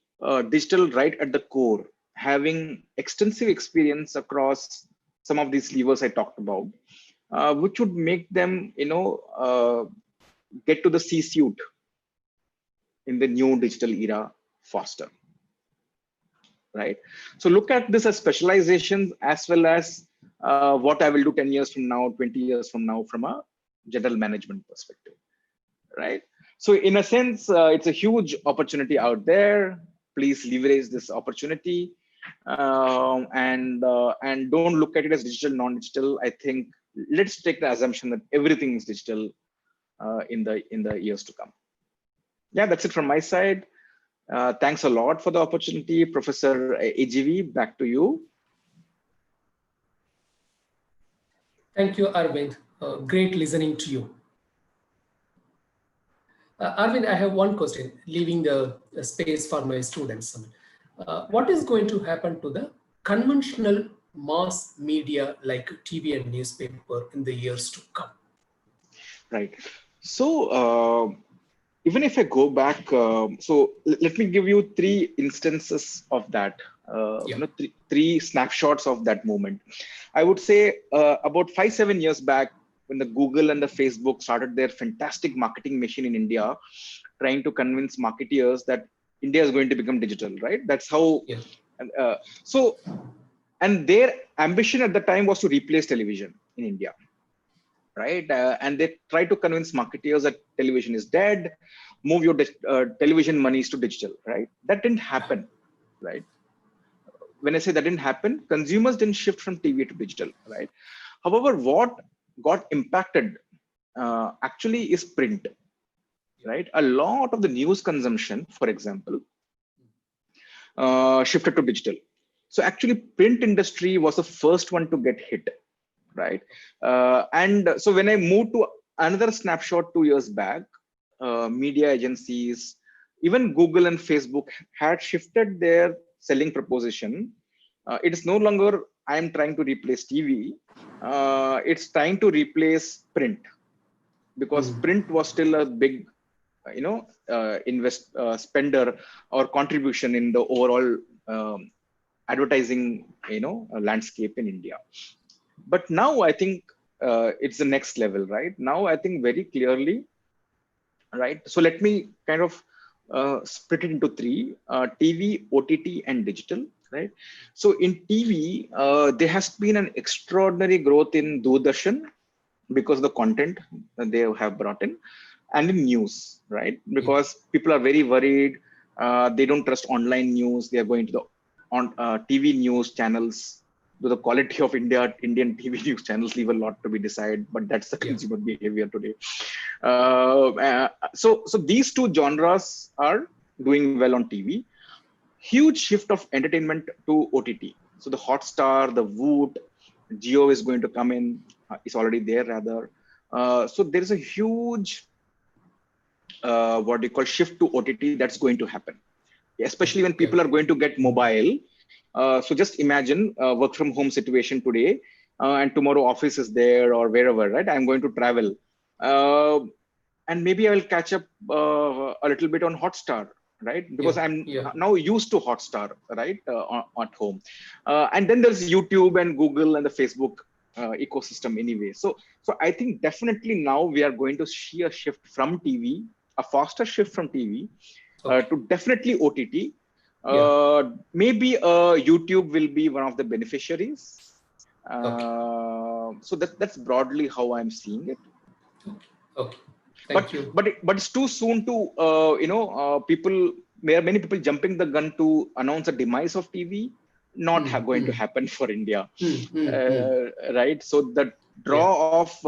digital right at the core, having extensive experience across some of these levers I talked about, which would make them get to the C-suite in the new digital era faster, right? So look at this as specializations as well as what I will do 10 years from now, 20 years from now, from a general management perspective, right? So in a sense, it's a huge opportunity out there. Please leverage this opportunity, and don't look at it as digital, non-digital. I think let's take the assumption that everything is digital in the years to come. Yeah, that's it from my side. Thanks a lot for the opportunity, Professor AGV. Back to you. Thank you, Aravind. Great listening to you. Aravind, I have one question, leaving the space for my students. What is going to happen to the conventional mass media like TV and newspaper in the years to come? Right. So even if I go back, so let me give you 3 instances of that, three snapshots of that moment. I would say about 5-7 years back, when the Google and the Facebook started their fantastic marketing machine in India, trying to convince marketeers that India is going to become digital, right? That's how. Yeah. And their ambition at the time was to replace television in India, right? And they try to convince marketeers that television is dead, move your television monies to digital, right? That didn't happen, right? When I say that didn't happen, consumers didn't shift from TV to digital, right? However, what got impacted actually is print, right? A lot of the news consumption, for example, shifted to digital. So actually, print industry was the first one to get hit, right? And so when I moved to another snapshot 2 years back, media agencies, even Google and Facebook had shifted their selling proposition. It is no longer I am trying to replace TV. It's trying to replace print, because print was still a big spender or contribution in the overall advertising, landscape in India. But now I think it's the next level, right? Now I think very clearly, right? So let me kind of split it into three: TV, OTT, and digital, right? So in TV, there has been an extraordinary growth in Doordarshan because of the content that they have brought in, and in news, right? Because people are very worried. They don't trust online news. They are going to the TV news channels. The quality of Indian TV news channels leave a lot to be desired, but that's the consumer behavior today. So these two genres are doing well on TV. Huge shift of entertainment to OTT. So the Hotstar, the Voot, Jio is going to come in. It's already there rather. So there is a huge what do you call shift to OTT that's going to happen, especially when people are going to get mobile. So just imagine work from home situation today, and tomorrow office is there or wherever, right? I'm going to travel, and maybe I will catch up a little bit on Hotstar, right? Because I'm now used to Hotstar, right, at home. And then there's YouTube and Google and the Facebook ecosystem anyway. So I think definitely now we are going to see a shift from TV, a faster shift from TV to definitely OTT. Maybe YouTube will be one of the beneficiaries. So that's broadly how I'm seeing it. Okay. Thank you. But it's too soon to many people jumping the gun to announce a demise of TV. Not going to happen for India, right? So the draw of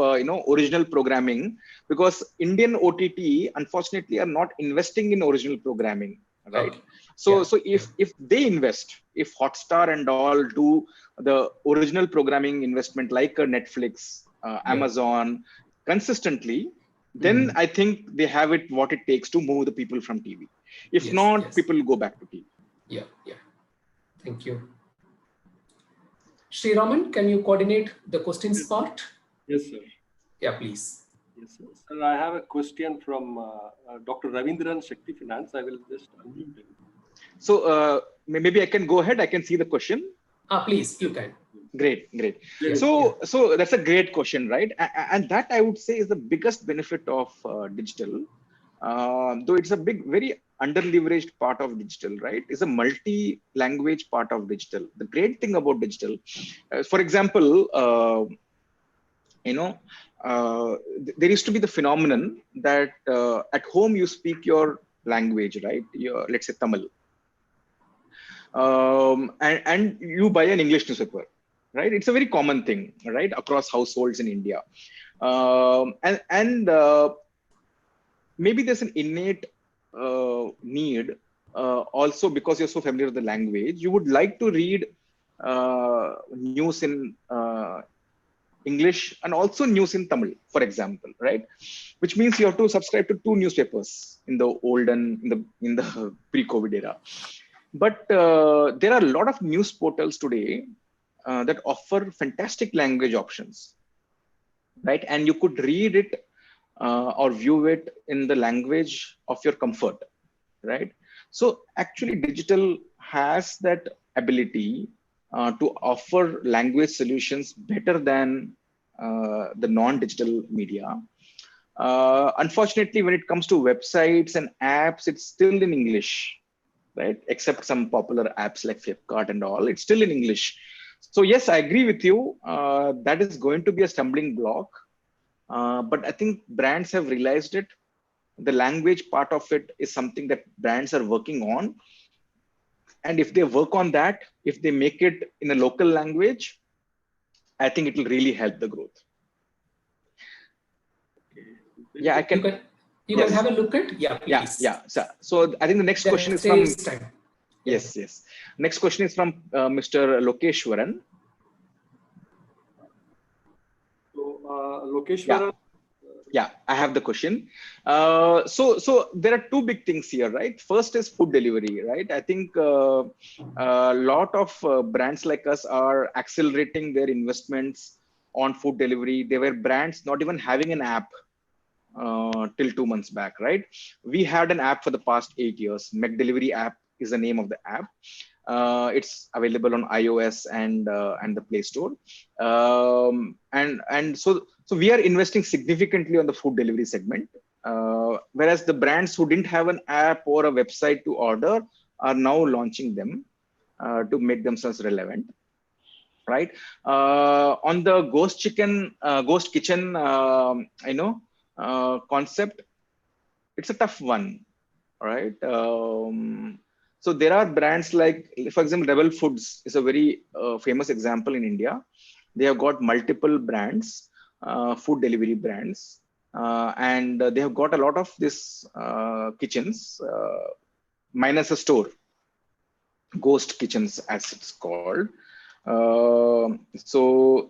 original programming, because Indian OTT unfortunately are not investing in original programming, right? So if they invest, if Hotstar and all do the original programming investment like a Netflix, Amazon consistently, then I think they have what it takes to move the people from TV. If not, people will go back to TV. Yeah. Thank you. Sri Raman, can you coordinate the questions part? Yes, sir. Yeah, please. Yes, sir. Sir, I have a question from Dr. Ravindran Shakti Finance. I will just unmute him. So maybe I can go ahead. I can see the question. Please, you can. Great. So that's a great question, right? And that I would say is the biggest benefit of digital. Though it's a very under-leveraged part of digital, right? It's a multi-language part of digital. The great thing about digital, for example, there used to be the phenomenon that at home you speak your language, right? Let's say Tamil. And you buy an English newspaper, right? It's a very common thing, right? Across households in India. Maybe there's an innate need, also because you're so familiar with the language, you would like to read news in English and also news in Tamil, for example, right? Which means you have to subscribe to 2 newspapers in the in the pre-COVID era. But there are a lot of news portals today that offer fantastic language options, right? And you could read it or view it in the language of your comfort, right? So actually digital has that ability to offer language solutions better than the non-digital media. Unfortunately, when it comes to websites and apps, it's still in English, right? Except some popular apps like Flipkart and all, it's still in English. So yes, I agree with you. That is going to be a stumbling block. But I think brands have realized it. The language part of it is something that brands are working on. And if they work on that, if they make it in a local language, I think it will really help the growth. Yeah, I can. You can have a look at. Yeah, please. Yeah. So I think the next question is from. Yes. Next question is from Mr. Lokeshwaran. So Lokeshwaran. Yeah, I have the question. So there are 2 big things here, right? First is food delivery, right? I think a lot of brands like us are accelerating their investments on food delivery. There were brands not even having an app till 2 months back, right? We had an app for the past 8 years. McDelivery app is the name of the app. It's available on iOS and the Play Store. So we are investing significantly on the food delivery segment. Whereas the brands who didn't have an app or a website to order are now launching them to make themselves relevant, right? On the ghost kitchen, concept, it's a tough one, right? So there are brands like, for example, Rebel Foods is a very famous example in India. They have got multiple brands, food delivery brands, and they have got a lot of this kitchens, minus a store, ghost kitchens as it's called. So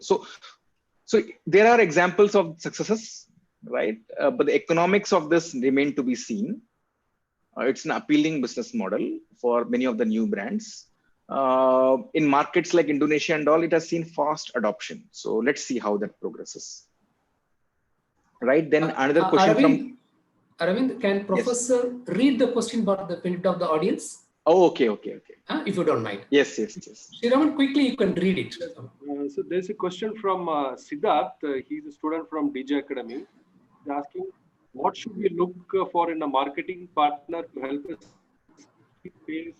there are examples of successes, right? But the economics of this remain to be seen. It's an appealing business model for many of the new brands. In markets like Indonesia and all, it has seen fast adoption. So let's see how that progresses. Right, then another question Aravind, can Professor read the question about the benefit of the audience? Oh, okay. If you don't mind. Yes. Shriram, quickly you can read it. So there's a question from Siddharth. He's a student from DJ Academy. He's asking, what should we look for in a marketing partner to help us face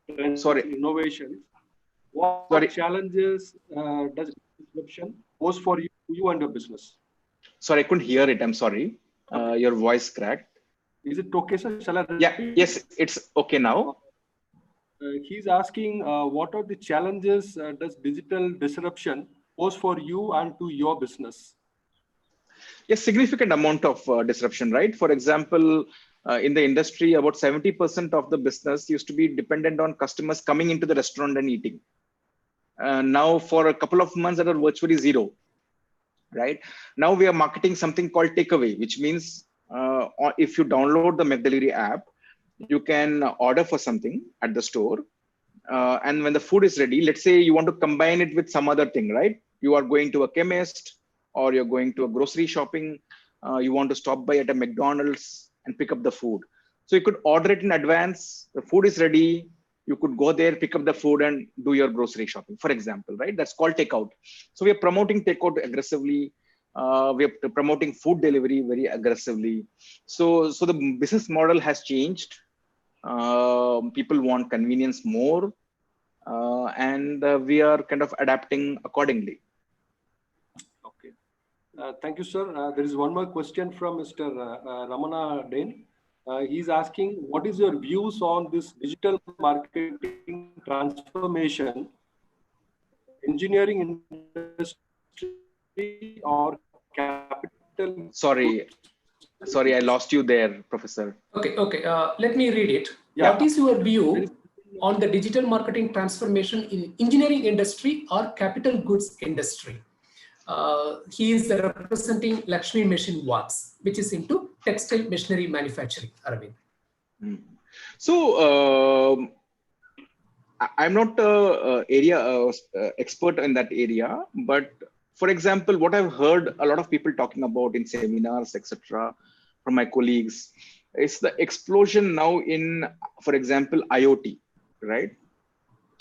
innovations? What challenges does disruption pose for you and your business? Sorry, I couldn't hear it. I'm sorry. Your voice cracked. Is it okay, sir? Shall I repeat? Yeah, yes, it's okay now. He's asking, what are the challenges does digital disruption pose for you and to your business? Yes, significant amount of disruption, right? For example, in the industry, about 70% of the business used to be dependent on customers coming into the restaurant and eating. Now, for a couple of months, that are virtually zero, right? Now we are marketing something called takeaway, which means if you download the McDelivery app, you can order for something at the store. And when the food is ready, let's say you want to combine it with some other thing, right? You are going to a chemist or you're going to a grocery shopping. You want to stop by at a McDonald's and pick up the food. So you could order it in advance. The food is ready. You could go there, pick up the food and do your grocery shopping, for example, right? That's called takeout. So we are promoting takeout aggressively. We are promoting food delivery very aggressively. So the business model has changed. People want convenience more, and we are kind of adapting accordingly. Okay. Thank you, sir. There is one more question from Mr. Ramana Dane. He's asking, what is your views on this digital marketing transformation, engineering industry or capital? Sorry, I lost you there, Professor. Okay. Let me read it. Yeah. What is your view on the digital marketing transformation in engineering industry or capital goods industry? He is representing Lakshmi Machine Works, which is into textile machinery manufacturing, Aravind. So I'm not area expert in that area, but for example, what I've heard a lot of people talking about in seminars, etc., from my colleagues, is the explosion now in, for example, IoT, right?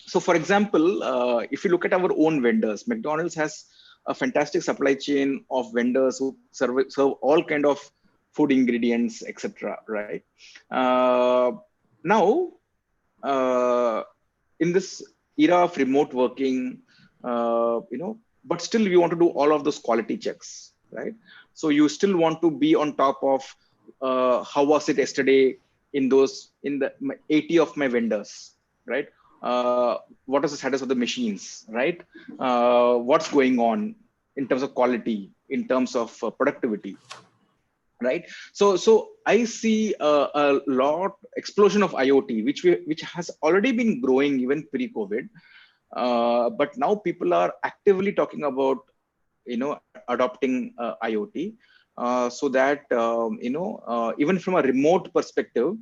So, for example, if you look at our own vendors, McDonald's has a fantastic supply chain of vendors who serve all kind of food ingredients, etc., right? Now, in this era of remote working, but still we want to do all of those quality checks, right? So you still want to be on top of how was it yesterday in the 80 of my vendors, right? What is the status of the machines, right? What's going on in terms of quality, in terms of productivity, right? So I see a lot explosion of IoT, which has already been growing even pre-COVID, but now people are actively talking about adopting IoT, so that even from a remote perspective,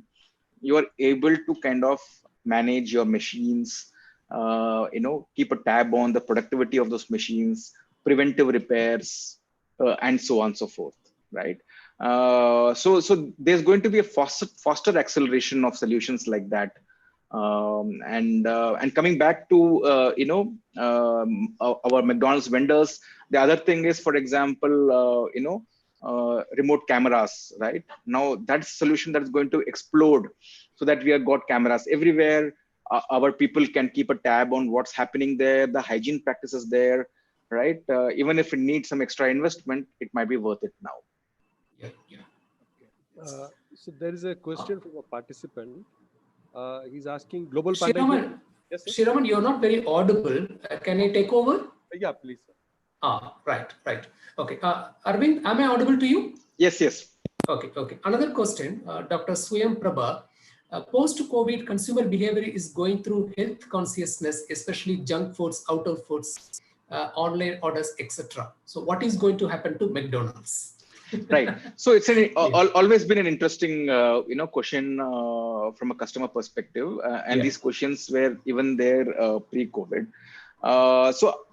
you are able to kind of manage your machines, keep a tab on the productivity of those machines, preventive repairs, and so on and so forth, right? So there's going to be a faster acceleration of solutions like that. And coming back to our McDonald's vendors, the other thing is, for example, remote cameras, right? Now that's a solution that's going to explode, so that we have got cameras everywhere. Our people can keep a tab on what's happening there, the hygiene practices there, right? Even if it needs some extra investment, it might be worth it now. Yeah. So there is a question from a participant. He's asking global Shiraman, pandemic. Yes, sir? Shiraman, you're not very audible. Can I take over? Yeah, please, sir. Right. Okay. Aravind, am I audible to you? Yes. Okay. Another question, Dr. Swayam Prabha. Post-COVID, consumer behavior is going through health consciousness, especially junk foods, out of foods, online orders, etc. So what is going to happen to McDonald's? Right. So it's always been an interesting, question from a customer perspective, and these questions were even there pre-COVID. So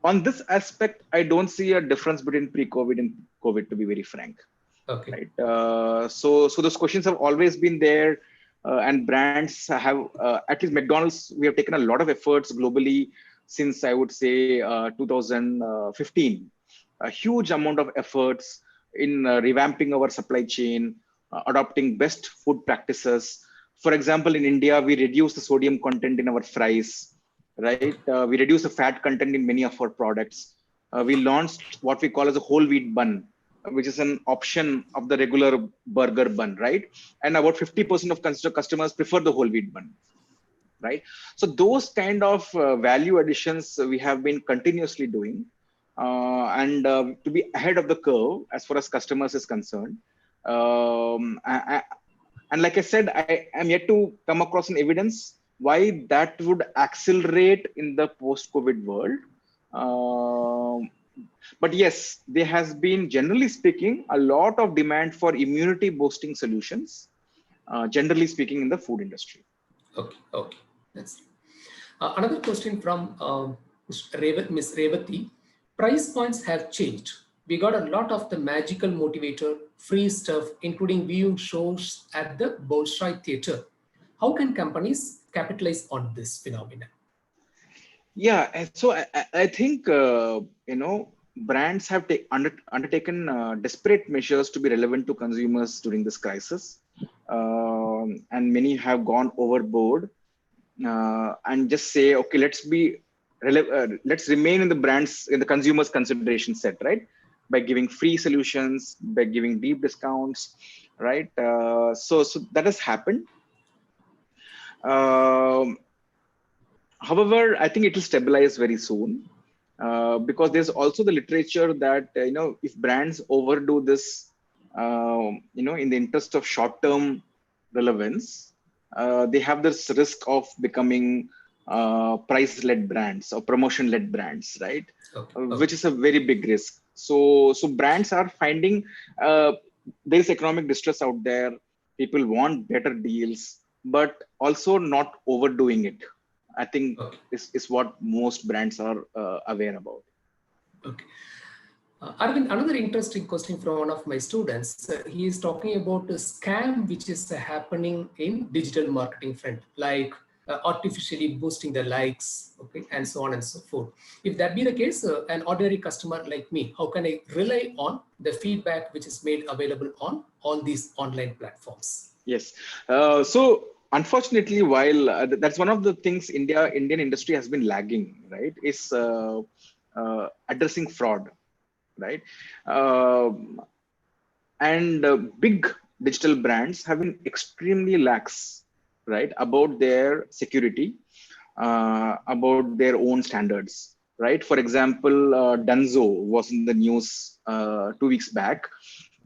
on this aspect, I don't see a difference between pre-COVID and COVID, to be very frank. Okay. Right. So those questions have always been there, and brands have, at least McDonald's, we have taken a lot of efforts globally since, I would say, 2015. A huge amount of efforts in revamping our supply chain, adopting best food practices. For example, in India, we reduced the sodium content in our fries, right? We reduced the fat content in many of our products. We launched what we call as a whole wheat bun, which is an option of the regular burger bun, right? And about 50% of customers prefer the whole wheat bun, right? So those kind of value additions we have been continuously doing. And to be ahead of the curve as far as customers is concerned. And like I said, I am yet to come across an evidence why that would accelerate in the post-COVID world. But yes, there has been, generally speaking, a lot of demand for immunity boosting solutions, generally speaking, in the food industry. Okay. That's another question from Ms. Revati. Price points have changed. We got a lot of the magical motivator, free stuff, including viewing shows at the Bolshoi Theatre. How can companies capitalize on this phenomenon? Yeah, so I think, brands have undertaken desperate measures to be relevant to consumers during this crisis. And many have gone overboard and just say, okay, let's remain in the consumer's consideration set, right? By giving free solutions, by giving deep discounts, right? So that has happened. However, I think it will stabilize very soon, because there's also the literature that, if brands overdo this, in the interest of short-term relevance, they have this risk of becoming price-led brands or promotion-led brands, right? Okay. Which is a very big risk. So brands are finding there is economic distress out there. People want better deals, but also not overdoing it. I think is what most brands are aware about. Okay. Aravind, another interesting question from one of my students. He is talking about a scam which is happening in digital marketing front, like artificially boosting the likes, okay, and so on and so forth. If that be the case, an ordinary customer like me, how can I rely on the feedback which is made available on all these online platforms? Yes. So unfortunately, while that's one of the things Indian industry has been lagging, right, is addressing fraud, right? And big digital brands have been extremely lax, right, about their security, about their own standards, right? For example, Dunzo was in the news 2 weeks back.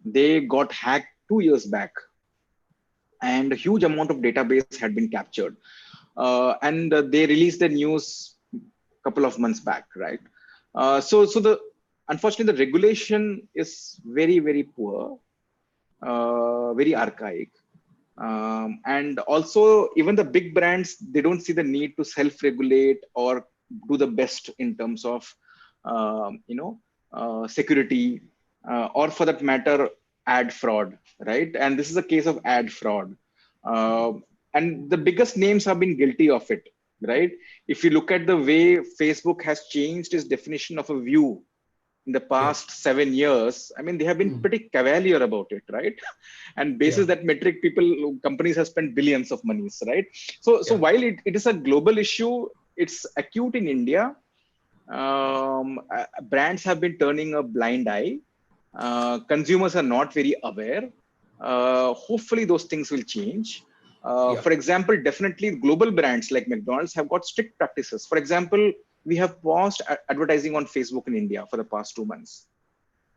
They got hacked 2 years back, and a huge amount of database had been captured. And they released the news a couple of months back, right? So unfortunately, the regulation is very, very poor, very archaic. And also, even the big brands, they don't see the need to self-regulate or do the best in terms of, security or for that matter, ad fraud, right? And this is a case of ad fraud. And the biggest names have been guilty of it, right? If you look at the way Facebook has changed its definition of a view in the past 7 years, I mean, they have been pretty cavalier about it, right? And basis that metric, companies have spent billions of monies, right? So while it is a global issue, it's acute in India. Brands have been turning a blind eye. Consumers are not very aware. Hopefully those things will change. For example, definitely global brands like McDonald's have got strict practices. For example, we have paused advertising on Facebook in India for the past 2 months,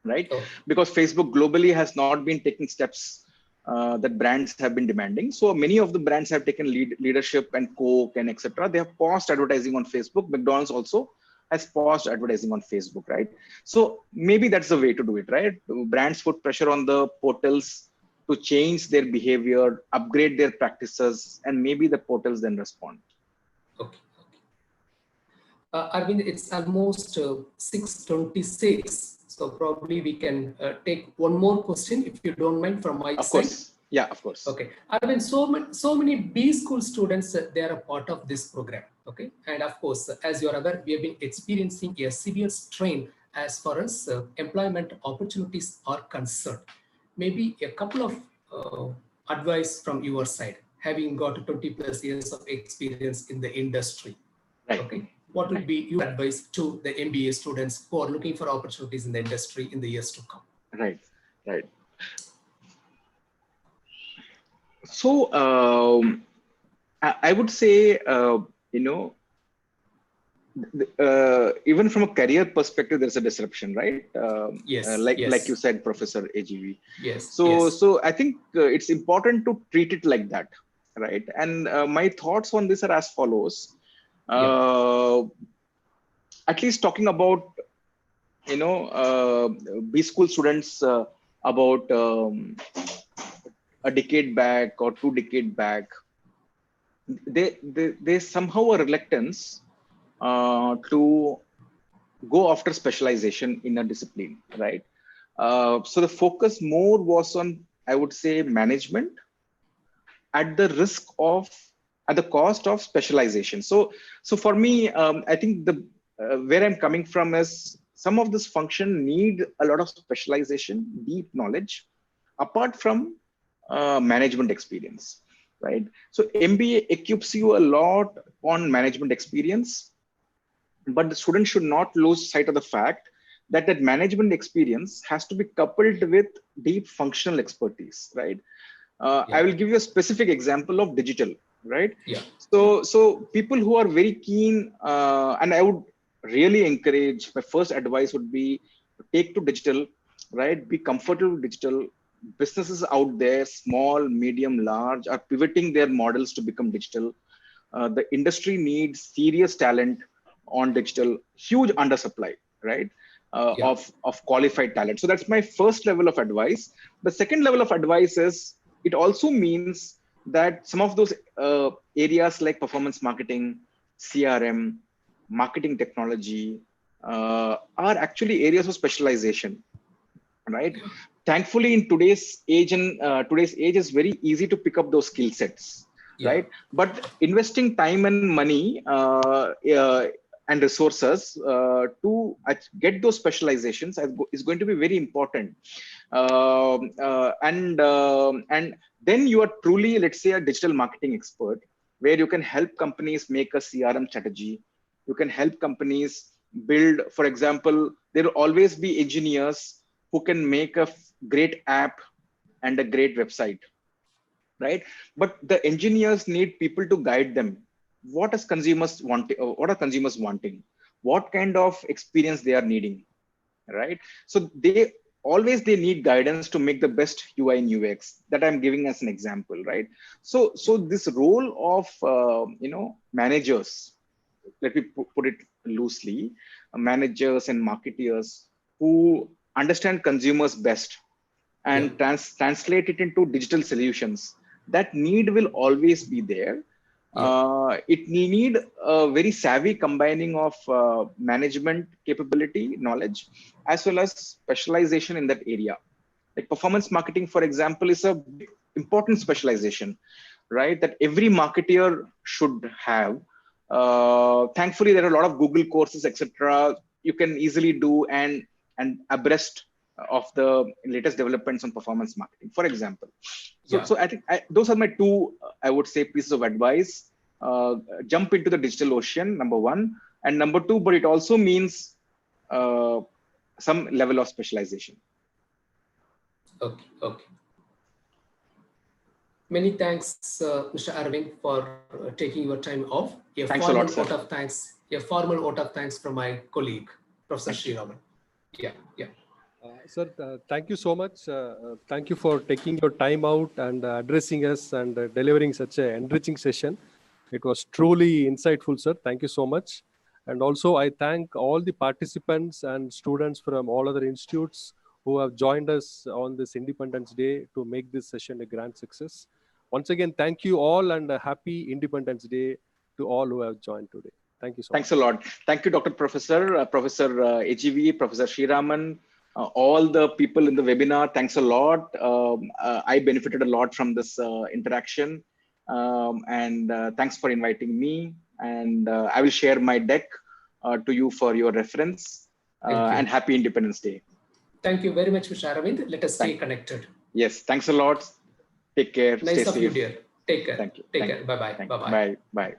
right? Because Facebook globally has not been taking steps that brands have been demanding. So many of the brands have taken leadership, and Coke and etc. They have paused advertising on Facebook. McDonald's also has paused advertising on Facebook, right? So maybe that's the way to do it, right? Brands put pressure on the portals to change their behavior, upgrade their practices, and maybe the portals then respond. Okay. Arvind, it's almost 6:26, so probably we can take one more question, if you don't mind, from my side. Of course. Yeah, of course. Okay. Arvind, so many B school students, they are a part of this program. Okay. And of course, as you're aware, we have been experiencing a severe strain as far as employment opportunities are concerned. Maybe a couple of advice from your side, having got 20+ years of experience in the industry. Right. Okay. What would be your advice to the MBA students who are looking for opportunities in the industry in the years to come? Right. So I would say, even from a career perspective, there's a disruption, right? Like you said, Professor AGV. Yes. So I think it's important to treat it like that, right? And my thoughts on this are as follows. At least talking about, B school students about a decade back or 2 decades back, there's somehow a reluctance to go after specialization in a discipline, right? So the focus more was on, I would say, management at the cost of specialization. So for me, I think where I'm coming from is some of this function need a lot of specialization, deep knowledge, apart from management experience, right? So MBA equips you a lot on management experience, but the student should not lose sight of the fact that management experience has to be coupled with deep functional expertise, right? I will give you a specific example of digital, right? So people who are very keen, and I would really encourage, my first advice would be to take to digital, right? Be comfortable with digital. Businesses out there, small, medium, large, are pivoting their models to become digital. The industry needs serious talent on digital, huge undersupply, right? Of qualified talent. So that's my first level of advice. The second level of advice is, it also means that some of those areas like performance marketing, CRM, marketing technology are actually areas of specialization, right? Thankfully, in today's age, it's very easy to pick up those skill sets, right? But investing time and money and resources to get those specializations is going to be very important. And then you are truly, let's say, a digital marketing expert, where you can help companies make a CRM strategy. You can help companies build, for example, there will always be engineers who can make a great app and a great website, right? But the engineers need people to guide them. What are consumers wanting? What kind of experience they are needing, right? So they need guidance to make the best UI and UX. That I'm giving as an example, right? So this role of managers, let me put it loosely, managers and marketeers who understand consumers best and translate it into digital solutions, that need will always be there. It need a very savvy combining of management capability, knowledge, as well as specialization in that area. Like performance marketing, for example, is a big, important specialization, right? That every marketer should have. Thankfully, there are a lot of Google courses, etc. You can easily do and abreast of the latest developments on performance marketing, for example. So I think those are my two, I would say, pieces of advice. Jump into the digital ocean, number one, and number two, but it also means some level of specialization. Okay. Many thanks, Mr. Aravind, for taking your time off. Thanks a lot, sir. A formal vote of thanks from my colleague, Professor Sriraman. Yeah. Sir, thank you so much. Thank you for taking your time out and addressing us and delivering such an enriching session. It was truly insightful, sir. Thank you so much. And also, I thank all the participants and students from all other institutes who have joined us on this Independence Day to make this session a grand success. Once again, thank you all and a happy Independence Day to all who have joined today. Thank you so much. Thanks a lot. Thank you, Dr. Professor, Professor AGV, Professor Sriraman, all the people in the webinar. Thanks a lot. I benefited a lot from this interaction. And thanks for inviting me. And I will share my deck to you for your reference. And happy Independence Day. Thank you very much, Mr. Aravind. Let us stay connected. Yes, thanks a lot. Take care. Nice Stay of safe. you, dear. Take care. Thank you. Take care. Bye-bye. Bye. Bye.